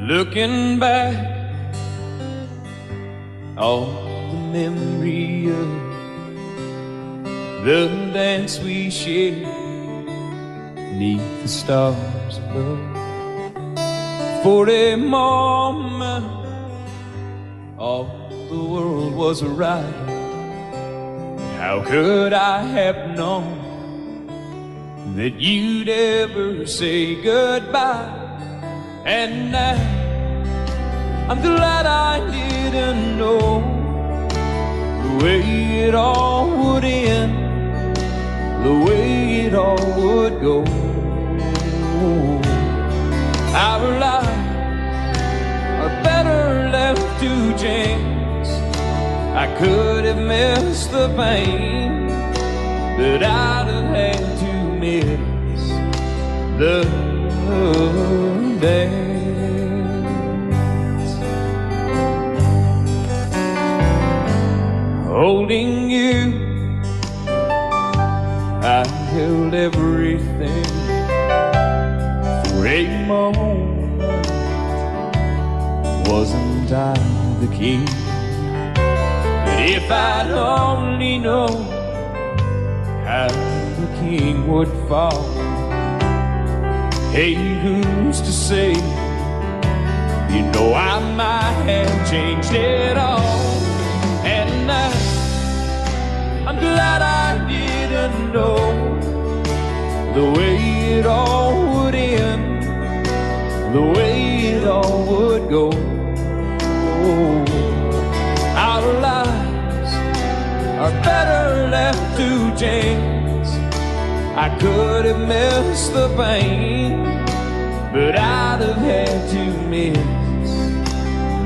Looking back, all the memory of the dance we shared neath the stars above. For a moment, all the world was right. How could I have known that you'd ever say goodbye? And now I'm glad I didn't know the way it all would end, the way it all would go. Our lives are better left to chance. I could have missed the pain, but I'd have had to miss the dance. Holding you, I held everything for a moment. Wasn't I the king? But if I'd only known how the king would fall. Hey, who's to say? You know I might have changed it all. And I'm glad I didn't know the way it all would end, the way it all would go. Our lives are better left to chance. I could have missed the pain, but I'd have had to miss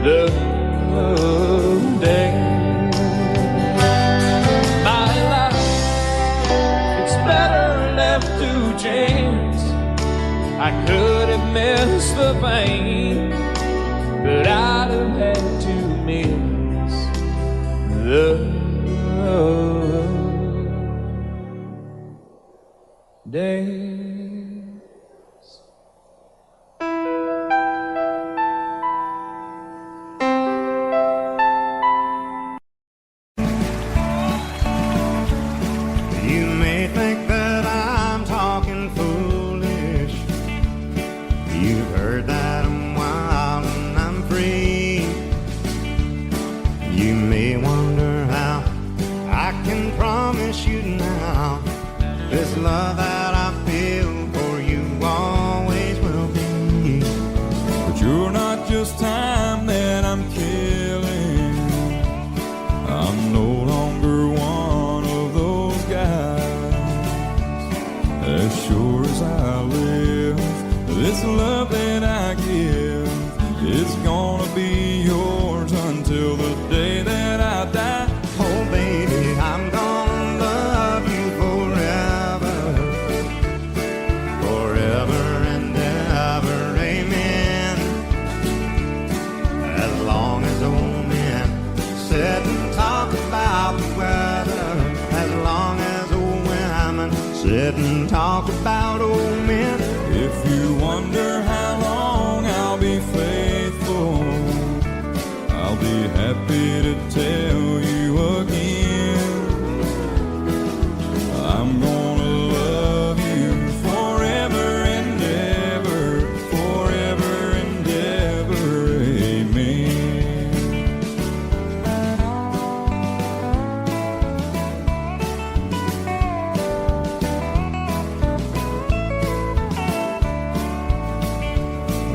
the dance. My life, it's better left to chance. I could have missed the pain, but I'd have had to miss the dance. You may think that I'm talking foolish. You've heard that I'm wild and I'm free. You may wonder how I can promise you now this love that I feel for you always will be. But you're not just time that I'm killing. I'm no longer one of those guys. As sure as I live, this love that I give is gonna be yours until the day that I die. Oh baby, I'm gonna love you forever, forever and ever, amen. As long as old men sit and talk about the weather, as long as old women sit and talk about old men. If you wonder how long I'll be faithful, I'll be happy to tell you again. I'm gonna love you forever and ever, forever and ever, amen.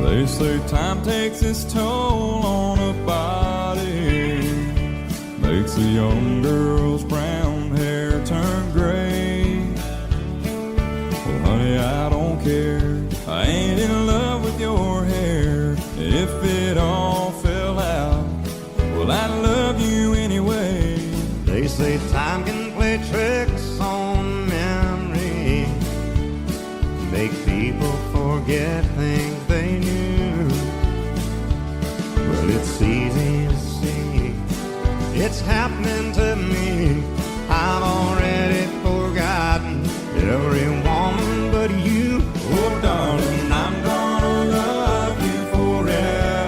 They say time takes its toll on a body, makes a young girl's brown hair turn gray. Well, honey, I don't care. I ain't in love with your hair. If it all fell out, well, I love you anyway. They say time can play tricks on memory, make people forget things they knew. Well, it's easy to see, it's happening to me. I've already forgotten every woman but you. Oh darling, I'm gonna love you forever.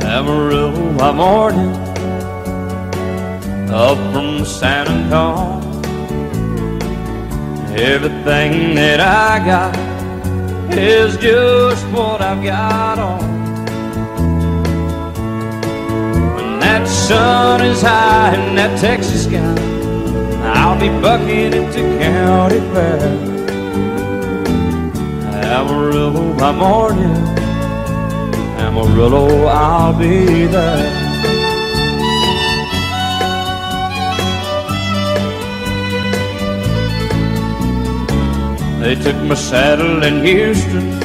Amarillo by morning, up from San Antonio. Everything that I got is just what I've got on. When that sun is high in that Texas sky, I'll be bucking into County Fair. Amarillo by morning, Amarillo, I'll be there. They took my saddle in Houston,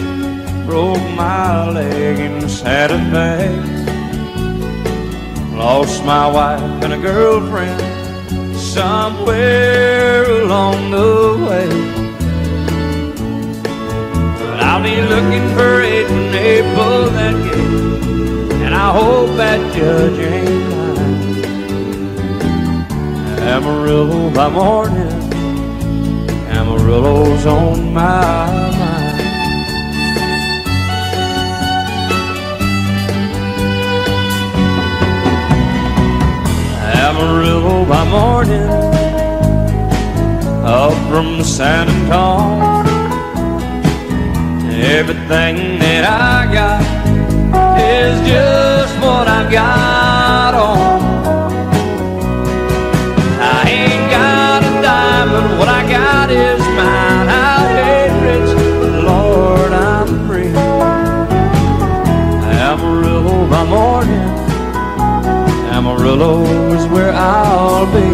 broke my leg in Santa Fe. Lost my wife and a girlfriend somewhere along the way. But I'll be looking for it when they pull that gate, and I hope that judge ain't lying. Amarillo by morning, Amarillo's on my mind. Amarillo by morning, up from San Antonio. Everything that I got is just what I've got on. I ain't got a dime, but what I got is mine. I ain't rich, but Lord, I'm free. Amarillo by morning, Amarillo is where I'll be.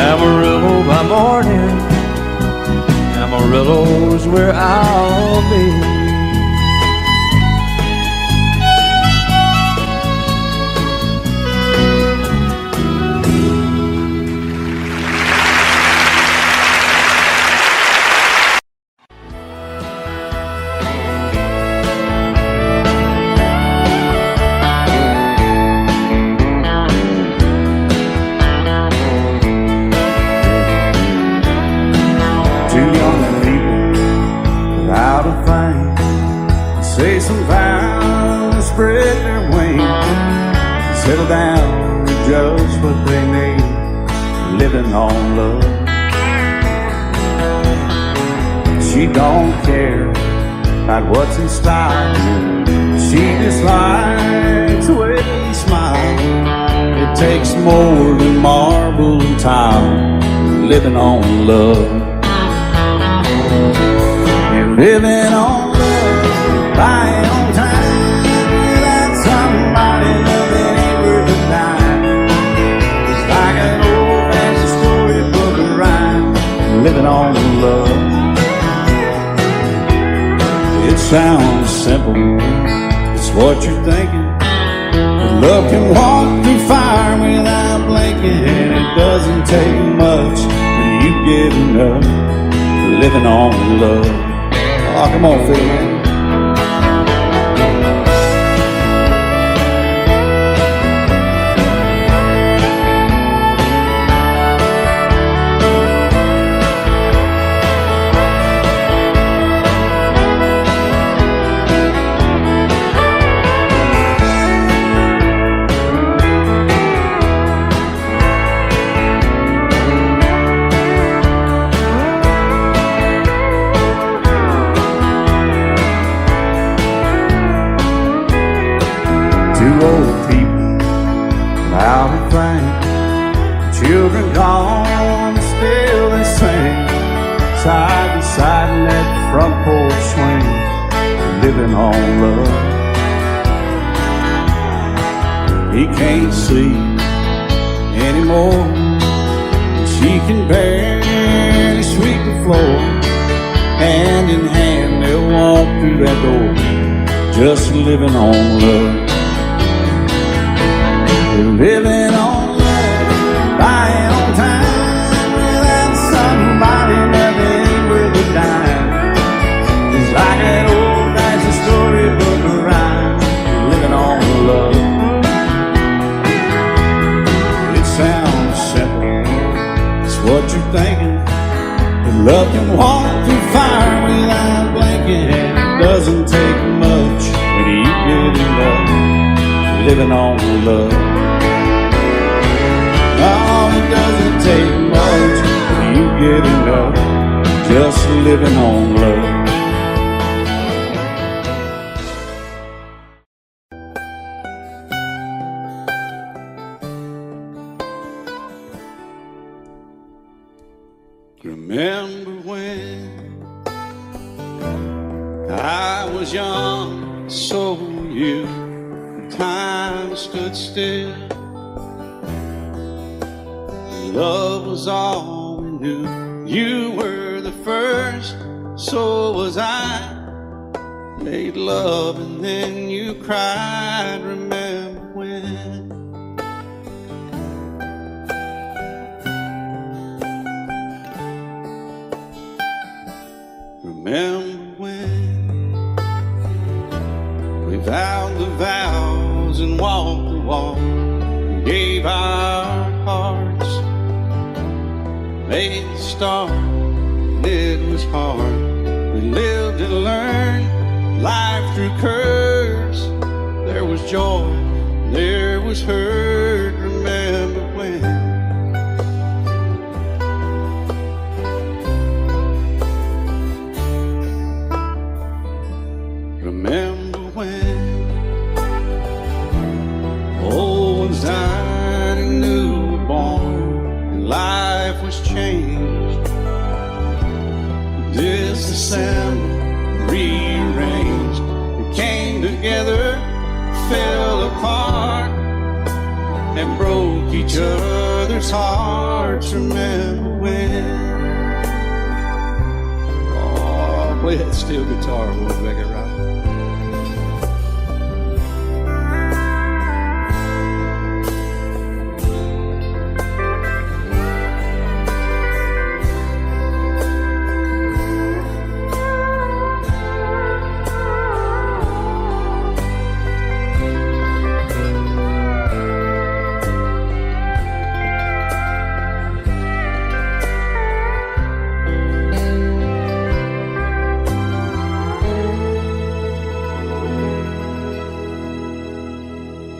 Amarillo by morning, Amarillo is where I'll be. Say some vows and spread their wings, settle down and just what they need, living on love. She don't care about what's in style, she just likes the way he smiles. It takes more than marble and tile, living on love. You're living on buying on time without somebody loving ain't worth a dime. It's like an old-fashioned storybook of rhyme, living on love. It sounds simple, it's what you're thinking, but love can walk through fire without blinking, and it doesn't take much when you get enough, living on love. Oh, come on, Phil, man. Old people out of fame, children gone, still they sing, side by side in that front porch swing, living on love. He can't see anymore, she can barely sweep the floor. Hand in hand they'll walk through that door, just living on love. Living on love, buying on time without somebody Love can walk through fire without blinking, and it doesn't take much when you get enough living on love. Oh, it doesn't take much when you get enough just living on love. Remember when I was young, so were you. Time stood still. Love was all we knew. You were the first, so was I. Made love and then you cried. Remember when? Remember when we vowed the vows and walked the walk, and gave our hearts, made the start, and it was hard. We lived and learned life through curves. There was joy, there was hurt. Remember when? Remember when old ones died and new were born, and life was changed, disassembled, rearranged. We came together, fell apart, and broke each other's hearts. Remember when? Oh, play that steel guitar, we'll make it right.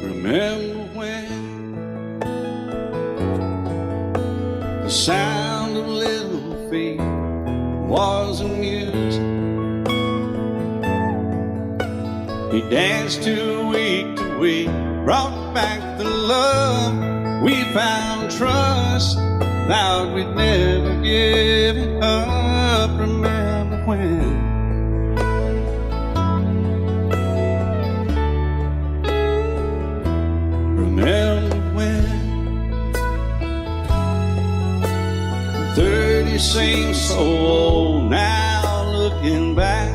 Remember when the sound of little feet was a music? He danced to week, brought back the love. We found trust, vowed we'd never give it up. Remember when? Remember when 30 seems so old now, looking back.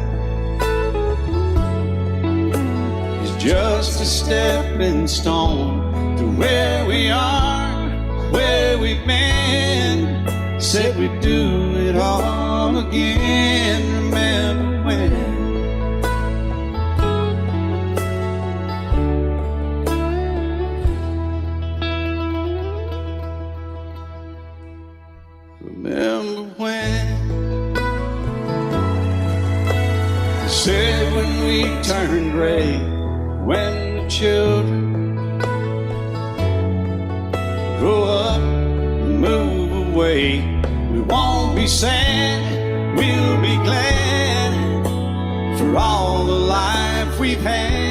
It's just a stepping stone to where we are, where we've been. Said we'd do it all again. Remember when? Remember when they said when we turn gray, when the children grow up and move away, we won't be sad, we'll be glad for all the life we've had.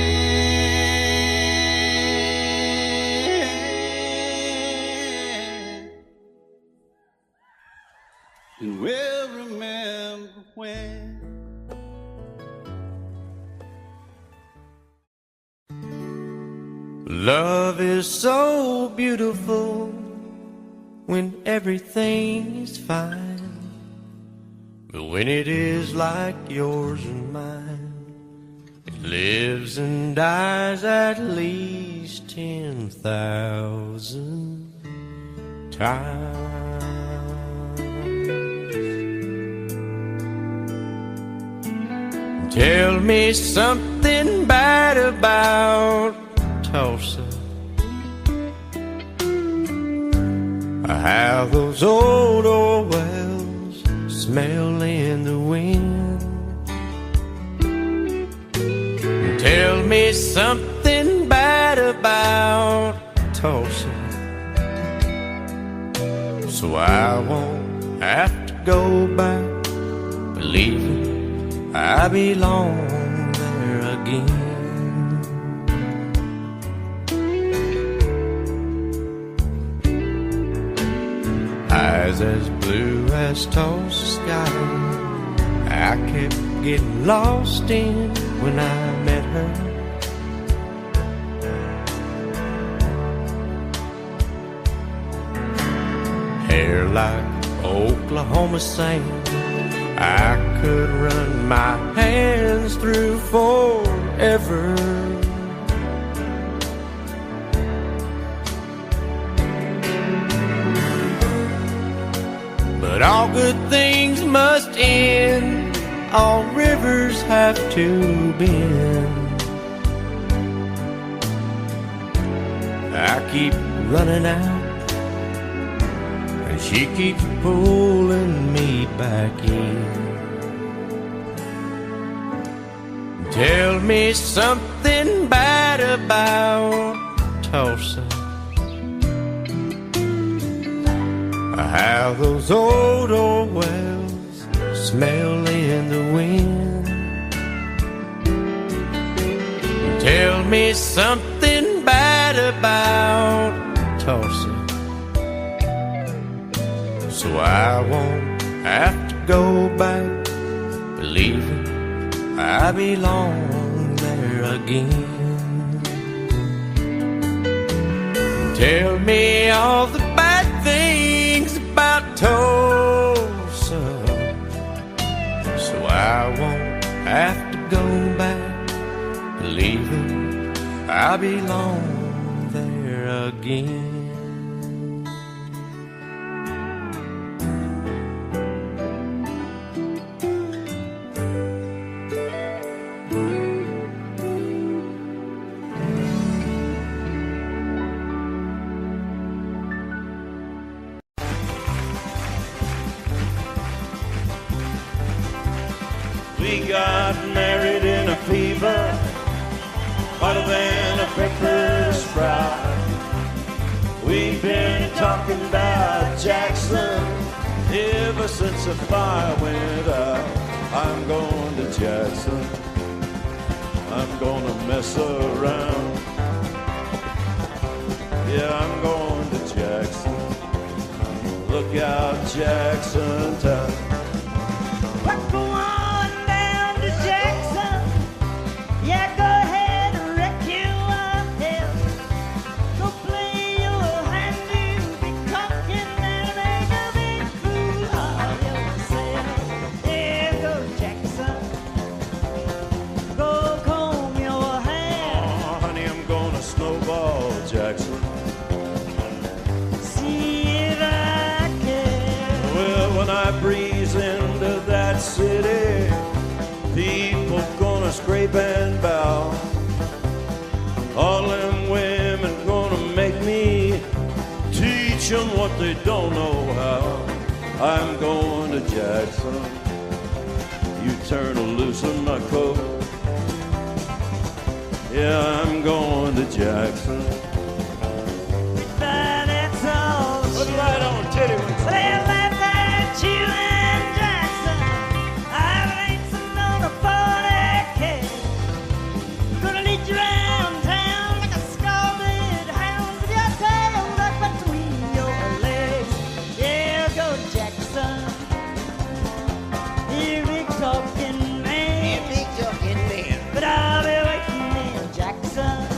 And we'll remember when. Love is so beautiful when everything's fine, but when it is like yours and mine, it lives and dies at least 10,000 times. Tell me something bad about Tulsa, how those old oil wells smell in the wind. Tell me something bad about Tulsa, so I won't have to go back, believing I belong there again. Eyes as blue as Tulsa sky, I kept getting lost in when I met her. Hair like Oklahoma sand, I could run my hands through forever. But all good things must end, all rivers have to bend. I keep running out, and she keeps pulling me back in. Tell me something bad about Tulsa, how those old wells smell in the wind. Tell me something bad about Tulsa, so I won't have to go back, believing I belong there again. Tell me all the bad things about Tulsa, so I won't have to go back, believing I belong there again. We got married in a fever, hotter than a pepper sprout. We've been talking about Jackson ever since the fire went out. I'm going to Jackson, I'm gonna mess around. Yeah, I'm going to Jackson, look out Jackson town. Jackson, see if I can. Well, when I breeze into that city, people gonna scrape and bow. All them women gonna make me teach them what they don't know how. I'm going to Jackson, you turn loose in my coat. Yeah, I'm going to Jackson. Put it right on, Teddy. Well, that's you and Jackson. I'm racing on a 40K. Gonna lead you around town like a scalded hound with your tail tucked between your legs. Yeah, go Jackson. You big talking man. Yeah, big talking man. But I'll be waiting in Jackson.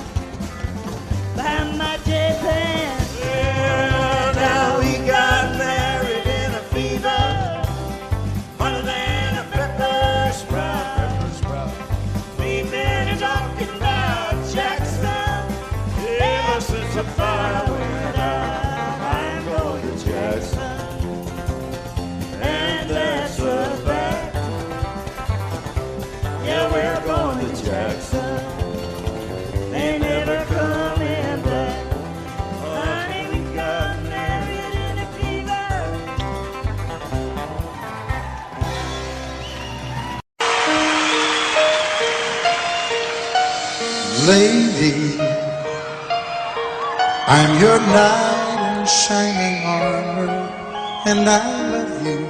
Lady, I'm your knight in shining armor, and I love you.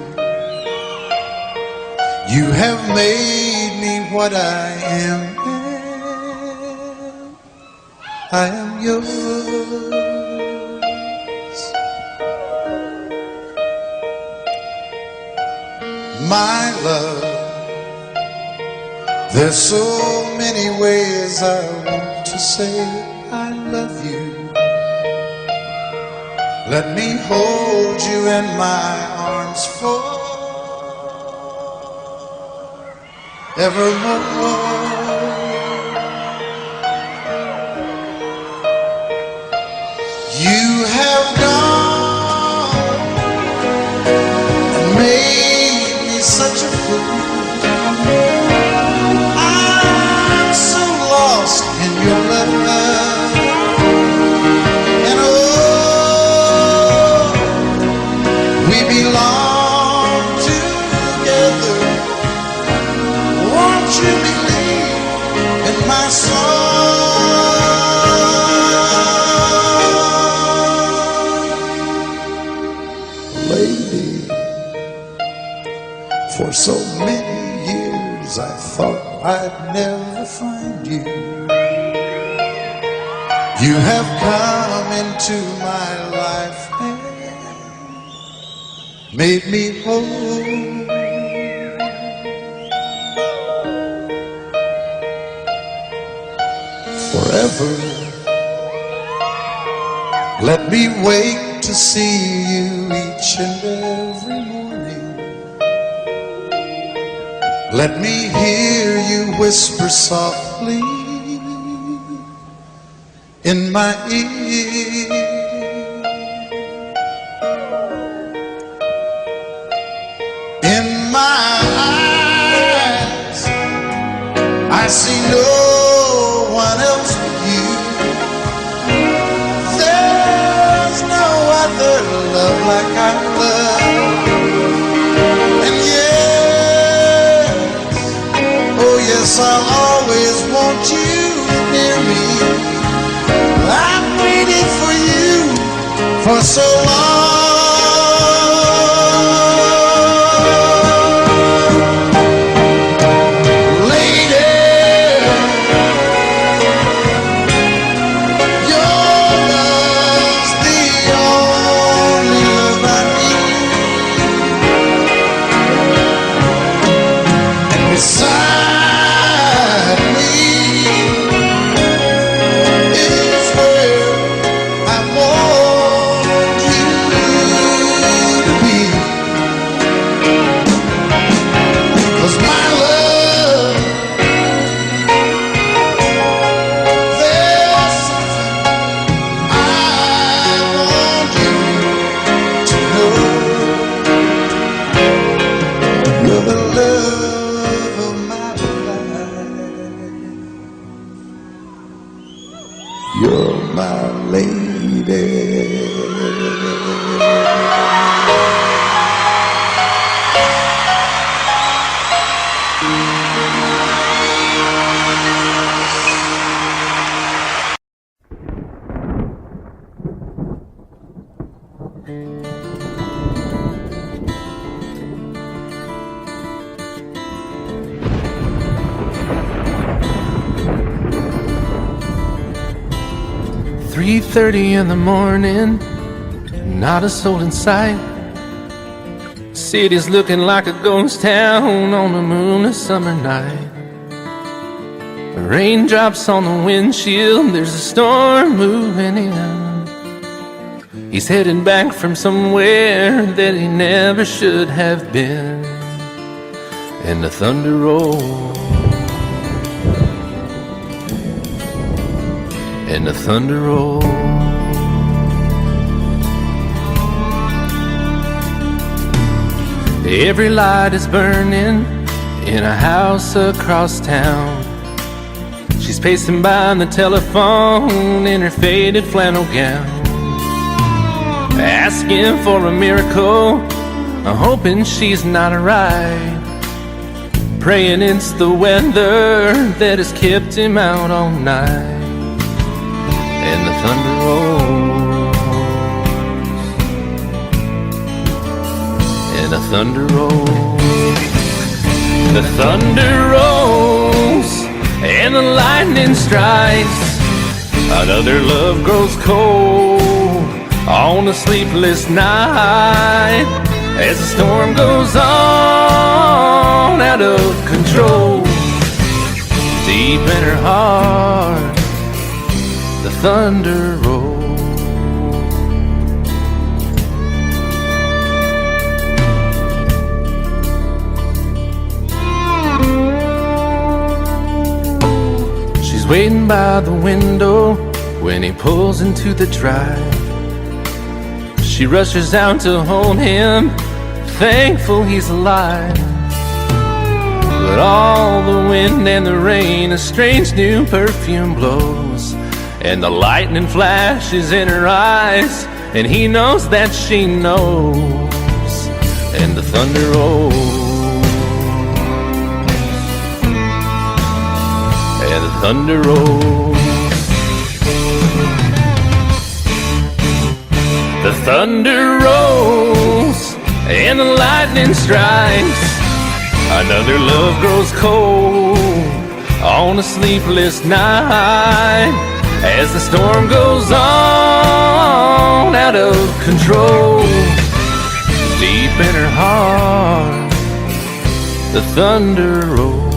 You have made me what I am. I am yours. My love, there's so many ways I want to say I love you. Let me hold you in my arms forevermore. You have gone and made me such a fool. I'm so lost in your love, and oh, we belong together. Won't you believe in my song? Lady, for so many years I thought I'd never find you. You have come into my life and made me whole. Forever, let me wake to see you each and every morning. Let me hear you whisper softly in my ear. In my eyes, I see no one else but you. There's no other love like I love. And yes, oh yes, I'll always want you near me. I've waited for you for so long. You're my lady. 3:30 in the morning, not a soul in sight. City's looking like a ghost town on a moonless summer night. Raindrops on the windshield, there's a storm moving in. He's heading back from somewhere that he never should have been. And the thunder rolls, and the thunder rolls. Every light is burning in a house across town. She's pacing by the telephone in her faded flannel gown, asking for a miracle, hoping she's not right. praying it's the weather that has kept him out all night. And the thunder rolls, and the thunder rolls, the thunder rolls, and the lightning strikes. Another love grows cold on a sleepless night as the storm goes on out of control. Deep in her heart, the thunder rolls. She's waiting by the window when he pulls into the drive. She rushes out to hold him, thankful he's alive. But all the wind and the rain, a strange new perfume blows, and the lightning flashes in her eyes, and he knows that she knows. And the thunder rolls, and the thunder rolls. The thunder rolls and the lightning strikes. Another love grows cold on a sleepless night as the storm goes on out of control. Deep in her heart, the thunder rolls.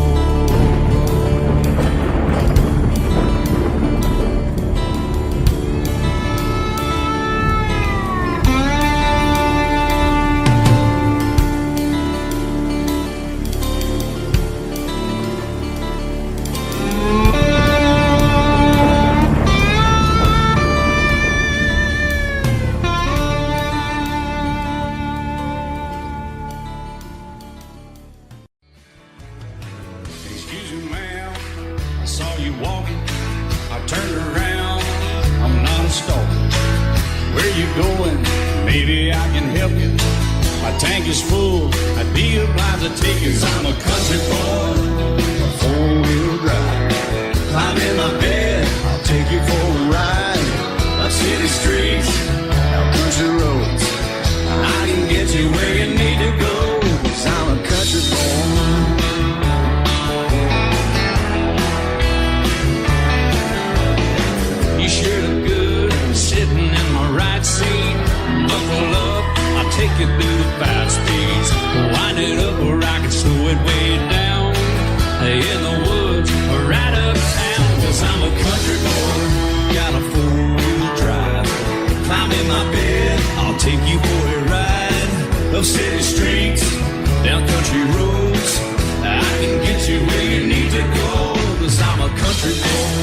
Excuse me, ma'am, I saw you walking. I turned around, I'm not a stalker. Where you going? Maybe I can help you. My tank is full, I'd be obliged to take you. 'Cause I'm a country boy, a four-wheel drive. Climb in my bed, I'll take you for a ride. Up city streets, out country roads. I can get you where you need to go. 'Cause I'm a country boy. You sure look good sitting in my right seat. Buckle up, I'll take you through the 5 speeds. Wind it up where I can slow it way down. In the woods or right uptown. 'Cause I'm a country boy, got a 4-wheel drive. Climb in my bed, I'll take you for a ride. Up city streets, down country roads. I can get you where you need to go. 'Cause I'm a country boy.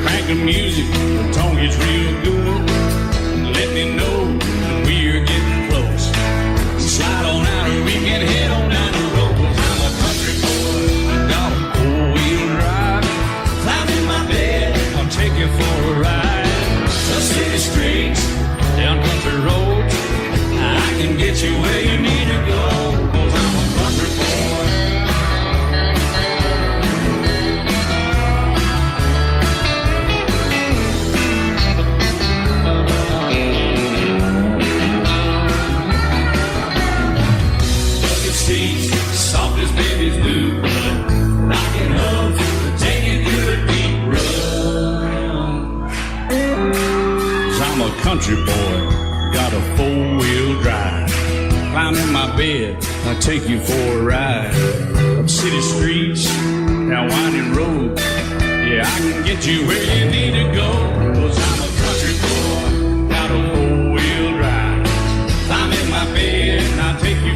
Crank the music, the tone gets real good. Let me know when we're getting close. Slide on out and we can head on down the road. 'Cause I'm a country boy, got a 4-wheel drive. Climb in my bed, I'll take you for a ride. Up city streets, down country roads. I can get you where you need to go. 'Cause I'm a country boy. Soft as baby's blue blood, knocking up, taking through the deep run. 'Cause I'm a country boy, got a 4-wheel drive. Climb in my bed, I'll take you for a ride. Up city streets, down winding roads. Yeah, I can get you where you need to go. 'Cause I'm a country boy, got a 4-wheel drive. Climb in my bed, I'll take you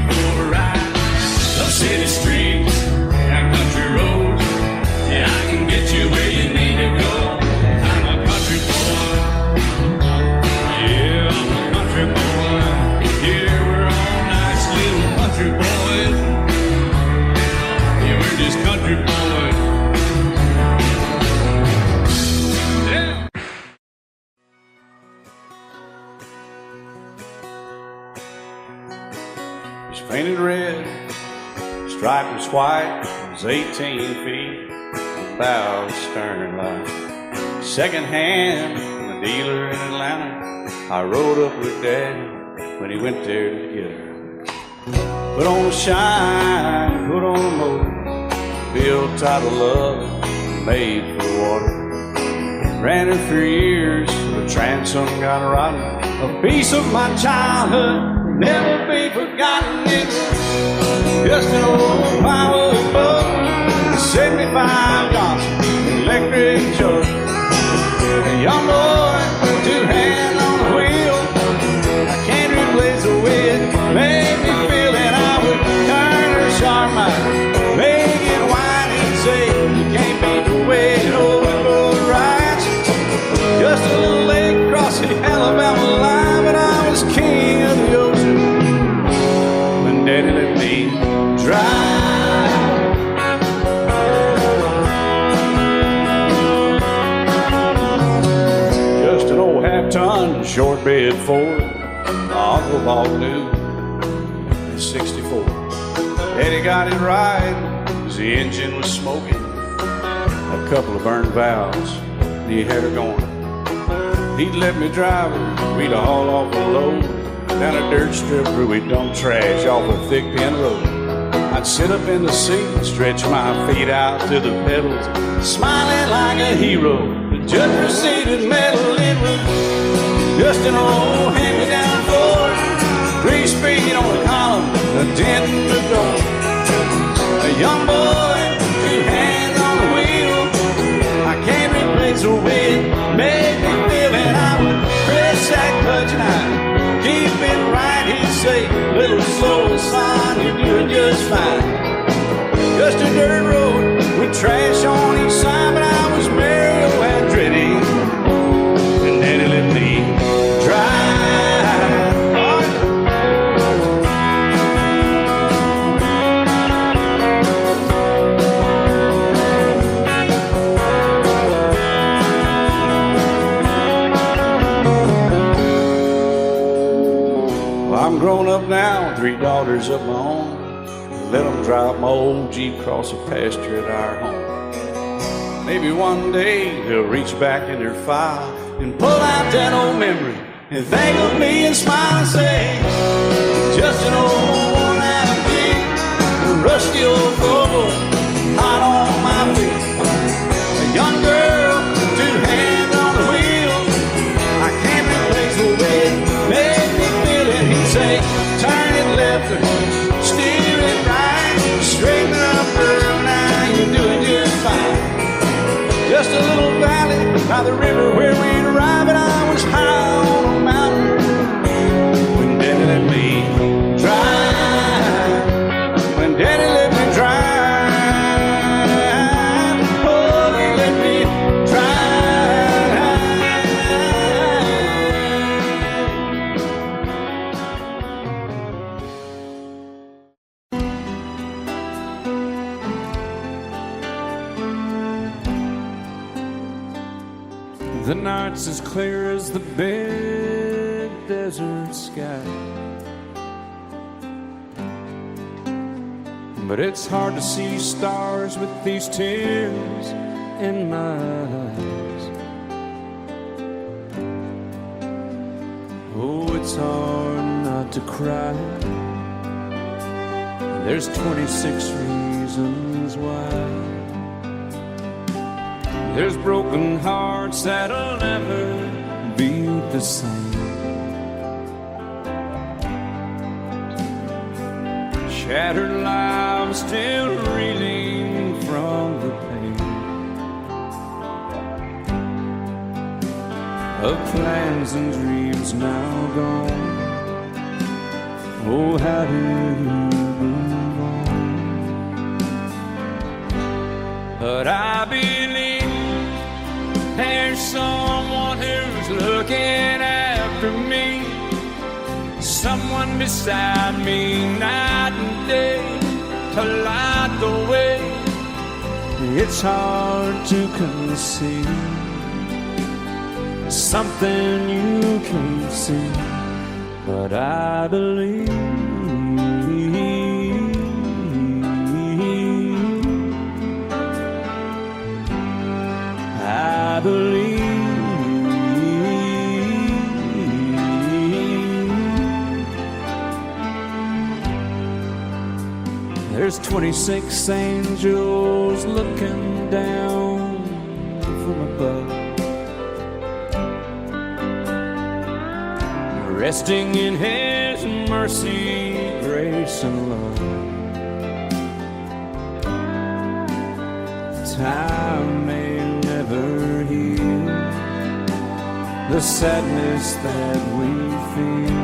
painted red, stripe was white, it was 18 feet, bow stern line. Second hand from a dealer in Atlanta. I rode up with Daddy when he went there to get her. Put on a shine, put on a motor, built out of love, made for water. Ran her for years, the transom got rotten. A piece of my childhood, never be forgotten. It's just an old power boat, 75 Johnson, electric choke. A young boy, two hands on the wheel. I can't replace the way it made me feel that I would turn her sharp mind, make it whine and say, you can't beat the way it always goes right. Just a little lake across the Alabama line, but I was king of the ocean when Daddy let me drive. Just an old half-ton short bed Ford, my uncle bought new in '64. Daddy got it right, 'cause the engine was smoking, a couple of burned valves, and he had her going. He'd let me drive her, we'd haul off a load down a dirt strip where we'd dump trash off a thick pin road. I'd sit up in the seat and stretch my feet out to the pedals, smiling like a hero. The judge proceeded metal, it was just an old hand-me-down Ford, 3-speed on the column, a dent in the door. A young boy, two hands on the wheel. I can't replace the way it made me feel, and I would press that clutch and I'd keep it right. He'd say, little slow, son, you're doing just fine. Just a dirt road with trash on each side, but I was Mario Andretti, and Daddy let me drive. I'm grown up now, 3 daughters of my own. Let them drive my old Jeep across the pasture at our home. Maybe one day they'll reach back in their file and pull out that old memory and think of me and smile and say, just an old worn-out Jeep, a rusty old Volvo, hot on my feet. A young girl, 2 hands on the wheel. I can't replace the way it made me feel it. He'd say, turn it left or steer it right, straighten up, girl, now you're doing just fine. Just a little valley by the river where we'd arrive, and I was high on a mountain when Daddy let me drive. When Daddy let me drive, oh, he let me The night's as clear as the big desert sky, but it's hard to see stars with these tears in my eyes. Oh, it's hard not to cry. There's 26 reasons why. There's broken hearts that'll never be the same. Shattered lives still reeling from the pain of plans and dreams now gone. Oh, how do you move on? But I believe there's someone who's looking after me, someone beside me night and day to light the way. It's hard to conceive something you can't see, but I believe. There's 26 angels looking down from above, resting in His mercy, grace, and love. Time may never heal the sadness that we feel,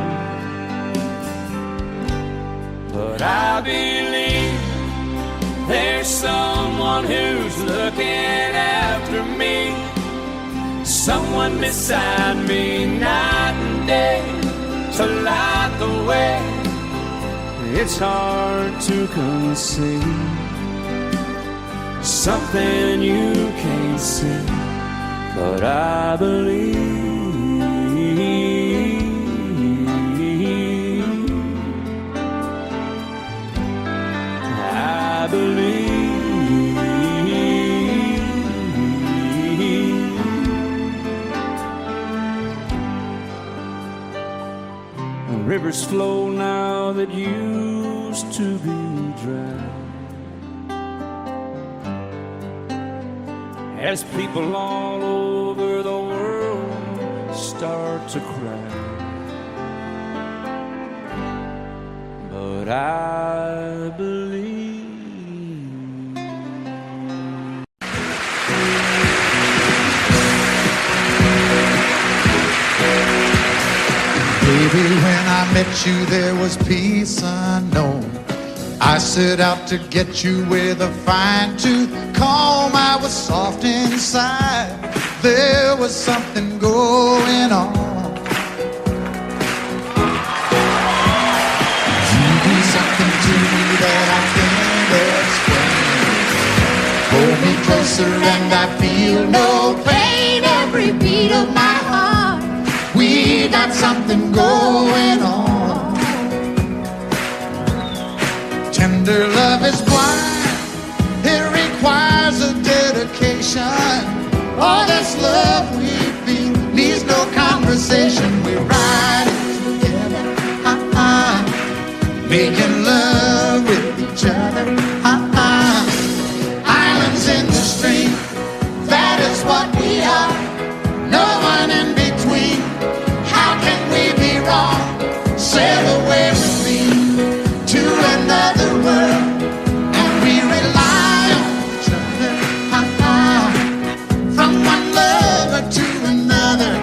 but I believe there's someone who's looking after me, someone beside me night and day to light the way. It's hard to conceive something you can't see, but I believe. I believe. Rivers flow now that used to be dry, as people all over the world start to cry. But I believe. Baby, when I met you, there was peace unknown. I set out to get you with a fine tooth comb. I was soft inside. There was something going on. You do something to me that I can't explain. Hold me closer and I feel no pain. Every beat of my heart, we got something going on. Tender love is blind, it requires a dedication. All this love we feel needs no conversation. We're riding together, making love with each other, Islands in the stream, that is what we are. No one in between. How can we be wrong? Sail away with me to another world, and we rely on each other, from one lover to another,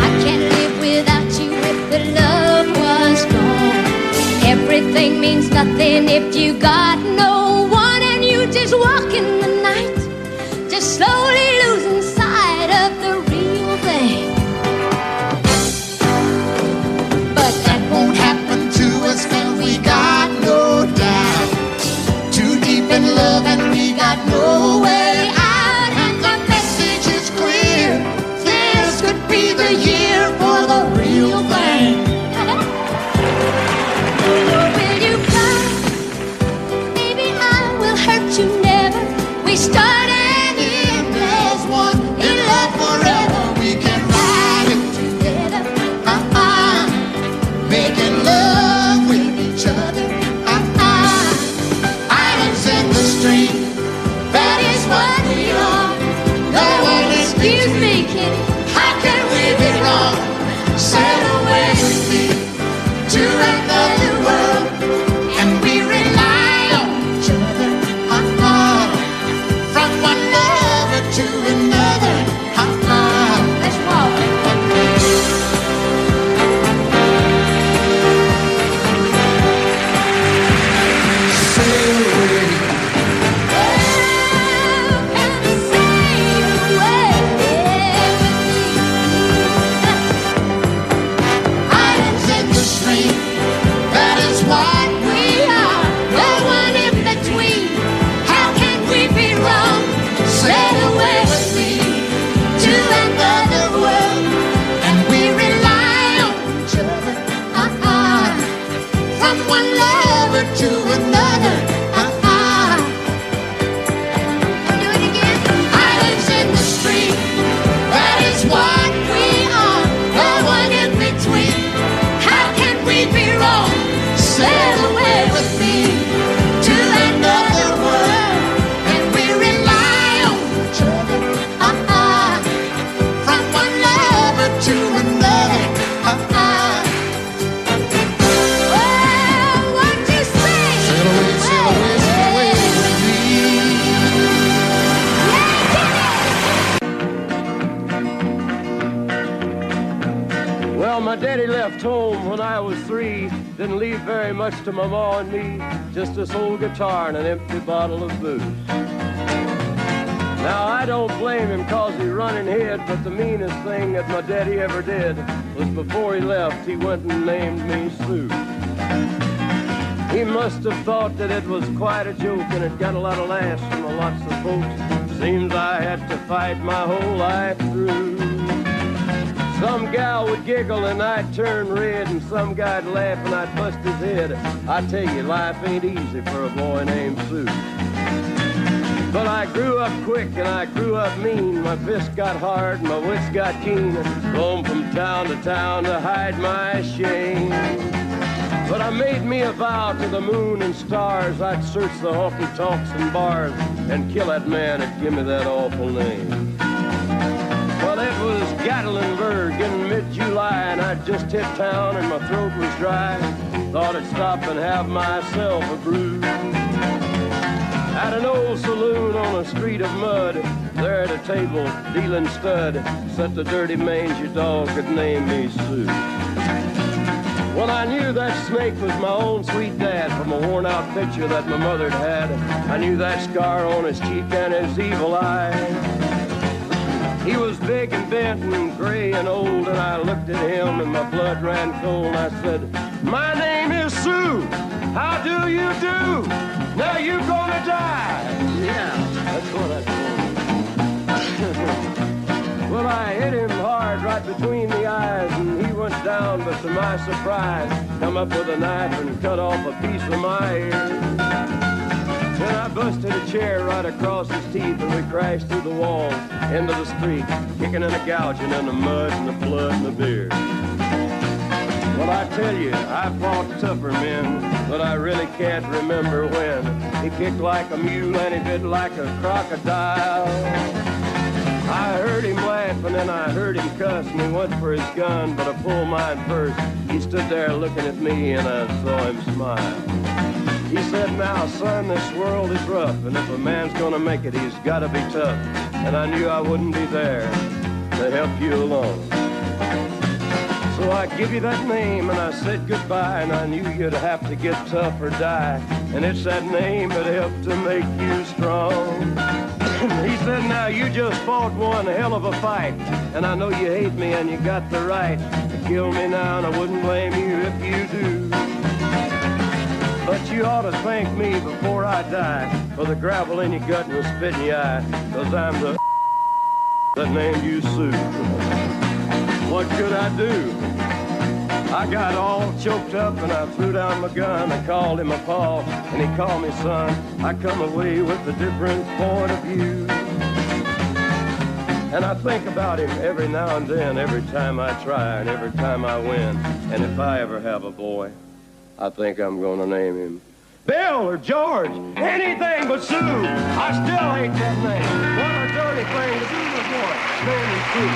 I can't live without you if the love was gone. Everything means nothing if you got no one, and you just walk in the night, just slowly losing sight of the real thing. but that won't happen to us, and we got no doubt. Too deep in love, and we got no way out. And the message is clear: this could be the year for the real thing. Will you come? Baby, I My daddy left home when I was 3. Didn't leave very much to my ma and me. Just this old guitar and an empty bottle of booze. Now I don't blame him cause he running hid, but the meanest thing that my daddy ever did was before he left, he went and named me Sue. He must have thought that it was quite a joke, and it got a lot of laughs from lots of folks. Seems I had to fight my whole life through. Some gal would giggle and I'd turn red, and some guy'd laugh and I'd bust his head. I tell you, life ain't easy for a boy named Sue. But I grew up quick and I grew up mean. My fists got hard and my wits got keen. Roamed from town to hide my shame. But I made me a vow to the moon and stars, I'd search the honky-tonks and bars and kill that man that give me that awful name. Well, it was Gatlinburg in mid-July, and I'd just hit town and my throat was dry. Thought I'd stop and have myself a brew. At an old saloon on a street of mud, there at a table, dealing stud, sat the dirty mangy dog that named me Sue. Well, I knew that snake was my own sweet dad from a worn-out picture that my mother'd had. I knew that scar on his cheek and his evil eye. He was big and bent and gray and old, and I looked at him and my blood ran cold. And I said, "My name is Sue. How do you do? Now you gonna die." Yeah, that's what I told him. Well, I hit him hard right between the eyes, and he went down, but to my surprise, come up with a knife and cut off a piece of my ear. Then I busted a chair right across his teeth, and we crashed through the wall into the street, kicking and a gouging in the mud and the blood and the beer. Well, I tell you, I fought tougher men, but I really can't remember when. He kicked like a mule and he bit like a crocodile. I heard him laugh and then I heard him cuss, and he went for his gun, but I pulled mine first. He stood there looking at me and I saw him smile. He said, "Now, son, this world is rough, and if a man's gonna make it, he's gotta be tough." And I knew I wouldn't be there to help you along. So I give you that name and I said goodbye, and I knew you'd have to get tough or die. And it's that name that helped to make you strong. He said, "Now you just fought one hell of a fight, and I know you hate me and you got the right to kill me now, and I wouldn't blame you if you do. But you ought to thank me before I die for the gravel in your gut and the spit in your eye, 'cause I'm the that named you Sue." What could I do? I got all choked up and I threw down my gun. I called him a pa and he called me son. I come away with a different point of view. And I think about him every now and then, every time I try and every time I win. And if I ever have a boy, I think I'm gonna name him Bill or George, anything but Sue. I still hate that name. What a dirty thing to do to a boy. Name him Sue.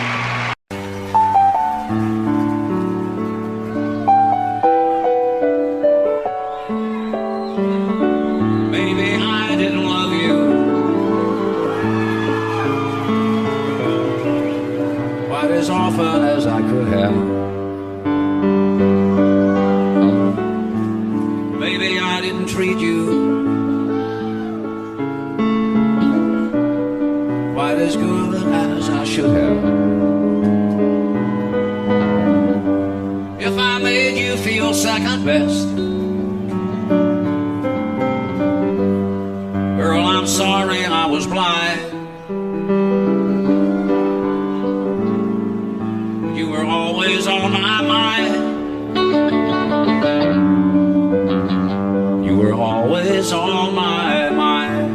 As often as I could have. Maybe I didn't treat you quite as good as I should have. If I made you feel second best, girl, I'm sorry I was blind. Always on my mind. You were always on my mind.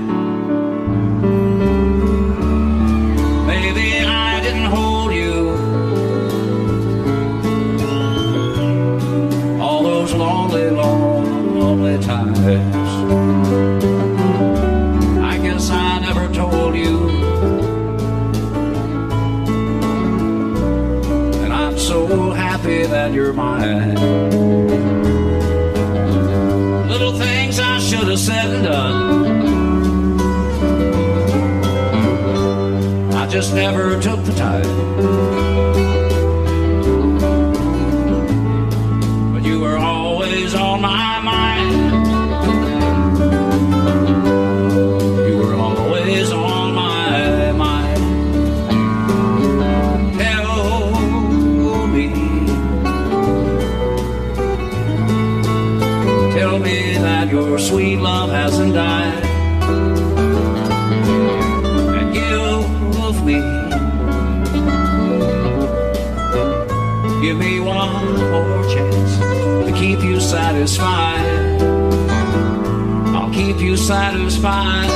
Maybe I didn't hold you all those lonely, lonely times. I guess I never told you. So happy that you're mine. Little things I should have said and done, I just never took the time. sweet love hasn't died. And give me one more chance to keep you satisfied. I'll keep you satisfied.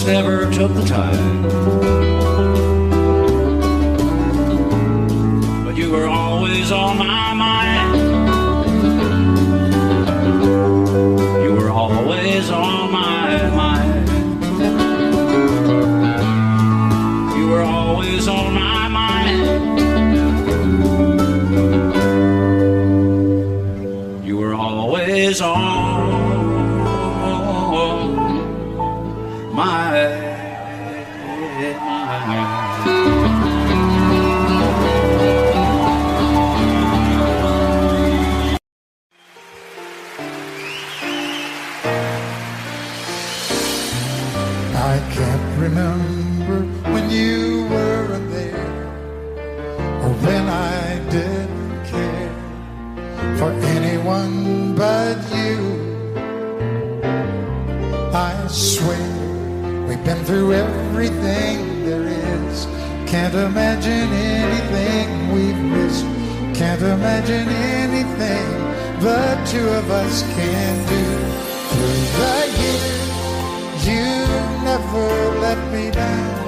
Never took the time, but you were always on my mind. You were always on my mind. You were always on my mind. You were always on I can't remember when you weren't there, or when I didn't care for anyone but you. I swear we've been through everything there is. Can't imagine anything we've missed. Can't imagine anything the two of us can do. Through the years, you never let me down.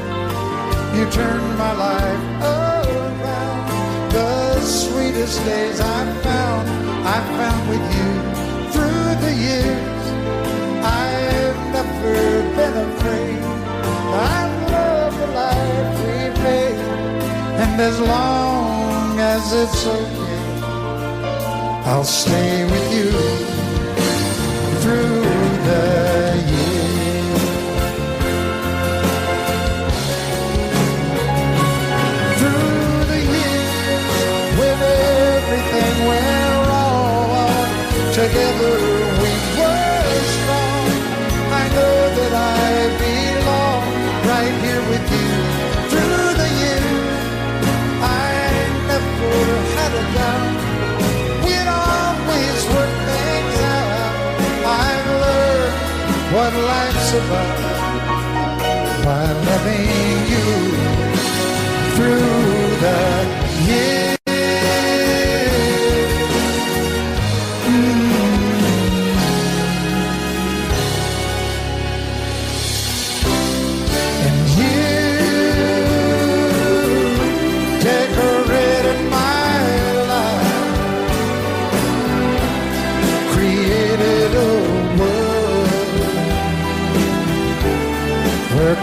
You turned my life around. The sweetest days I found with you. Through the years, I've never been afraid. I love the life we've made, and as long as it's okay, I'll stay with you through the years. Through the years, when everything went wrong, together we were strong. I know that I belong right here with you. Through the years, I never had a doubt. We'd always work things out. I've learned what life's about by loving you through the years.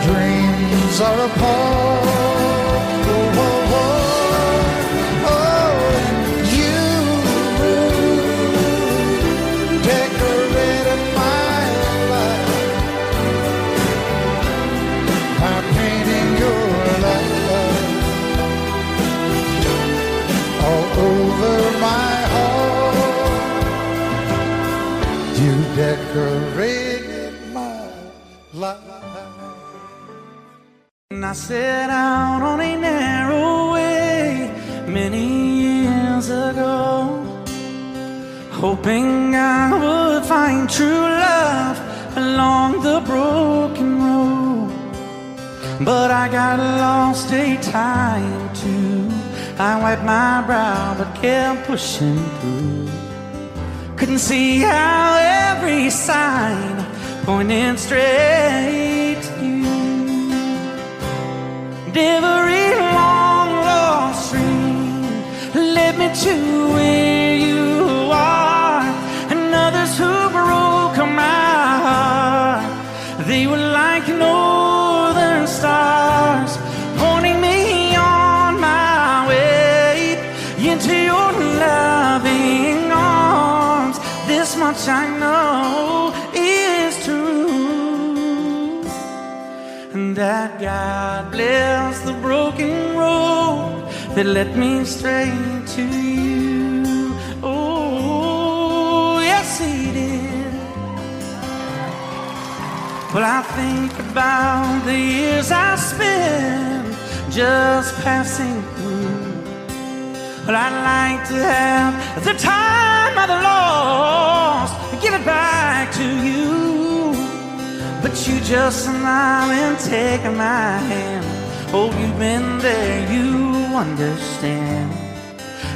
Dreams are apart. Oh, oh, oh. Oh, you decorated my life by painting your love all over my heart. You decorated my life. I set out on a narrow way many years ago, hoping I would find true love along the broken road. But I got lost a time too. I wiped my brow but kept pushing through. Couldn't see how every sign pointed straight to you. Every long lost stream led me to where you are, and others who broke my heart, they were like northern stars, pointing me on my way into your loving arms. This much I know is true. that God bless the broken road that led me straight to you. Oh, yes, He did. Well, I think about the years I spent just passing through. Well, I'd like to have the time I've lost, give it back to you. But you just smile and take my hand. Oh, you've been there, you understand.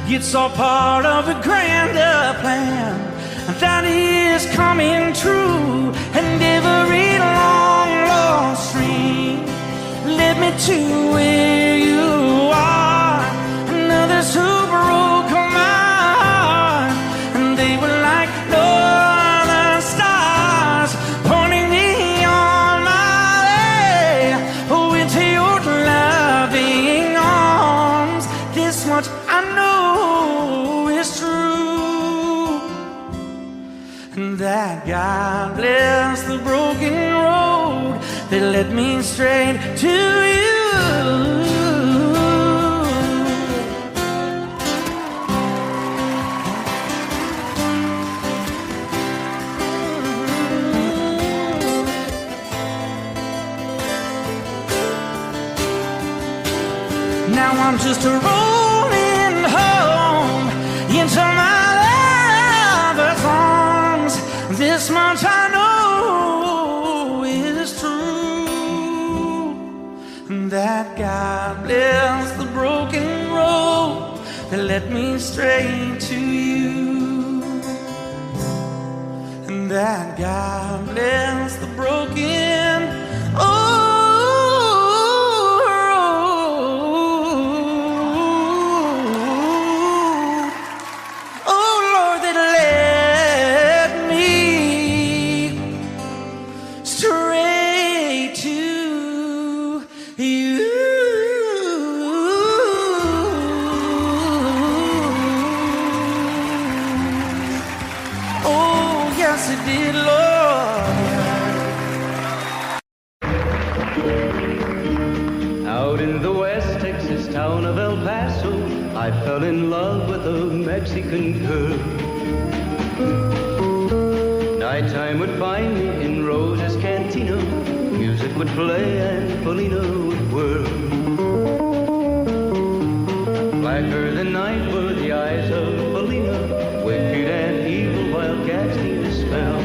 It's all part of a grander plan that is coming true. And every long lost dream led me to where you are. And others who broke my heart, and they were like northern stars, pointing me on my way. Oh, into your loving arms. This much I know is true, and that God bless the broken road that led me straight to you. Now I'm just rolling home into my lover's arms. This much I know is true, that God bless the broken road that led me straight to you. And that God bless the broken road. Out in the West Texas town of El Paso, I fell in love with a Mexican girl. Nighttime would find me in Rose's Cantina. Music would play and Felina would whirl. Blacker than night were the eyes of Felina, wicked and evil while casting a spell.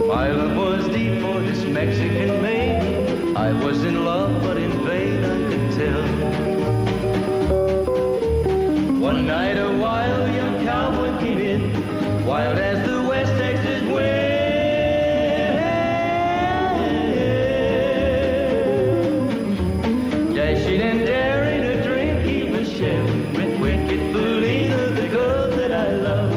My love was deep for this Mexican maiden. I was in love, but in vain I could tell. One night a wild young cowboy came in, wild as the West Texas wind. Dashing and daring, a drink he was sharing with wicked Felina, the girl that I love.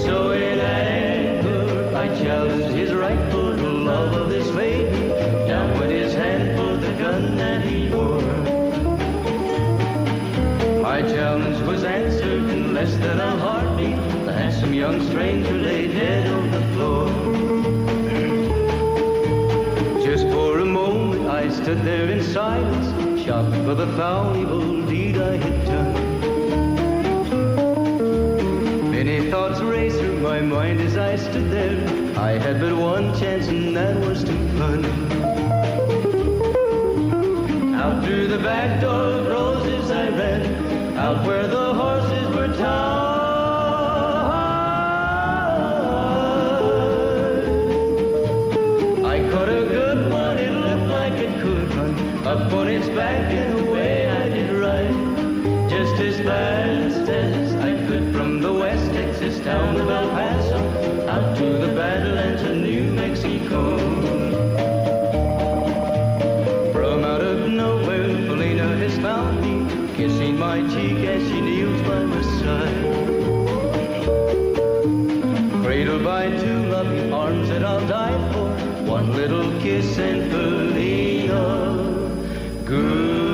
So in anger I challenged his right for the love of this maiden. Down went his hand for the gun that he wore. My challenge was answered in less than a heartbeat. The handsome young stranger lay dead on the floor. Just for a moment I stood there in silence, shocked for the foul evil deed I had done. Many thoughts raced through my mind as I stood there. I had but one chance and that was to run. Out through the back door of Roses I ran, out where the horses were tied. I caught a good one, it looked like it could run, up on its back and away I did ride. Just as fast as I could from the West Texas town of El Paso, out to the Badlands of New Mexico. From out of nowhere, Felina has found me, kissing my cheek as she kneels by my side. Cradled by two loving arms that I'll die for, one little kiss and Felina, goodbye.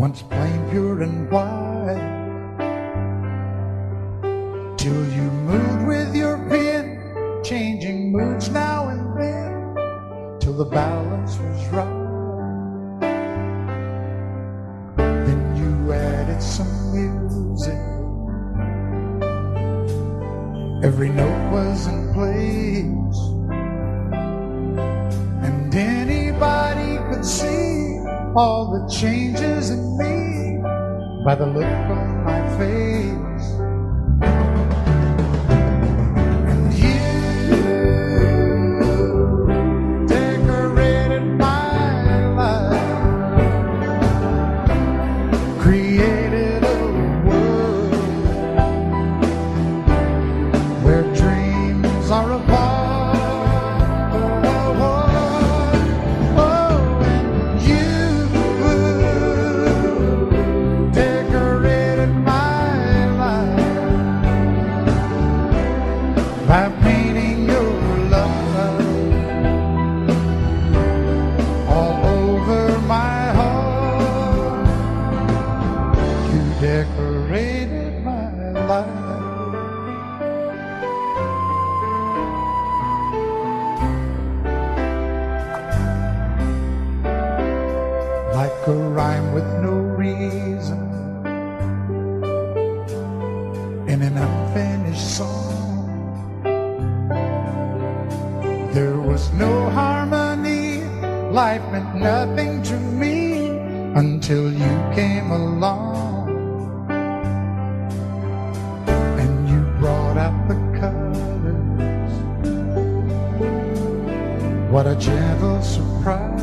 once plain, pure, and white, till you moved with your pen, changing moods now and then, till the balance was right. Then you added some music, every note was in place, and anybody could see all the changes in me by the look on my face. And you decorated my life, created a world where dreams are apart. By painting your love all over my heart, you decorated my life. Like a rhyme with no reason in an unfinished song. There was no harmony, life meant nothing to me until you came along. And you brought out the colors, what a gentle surprise.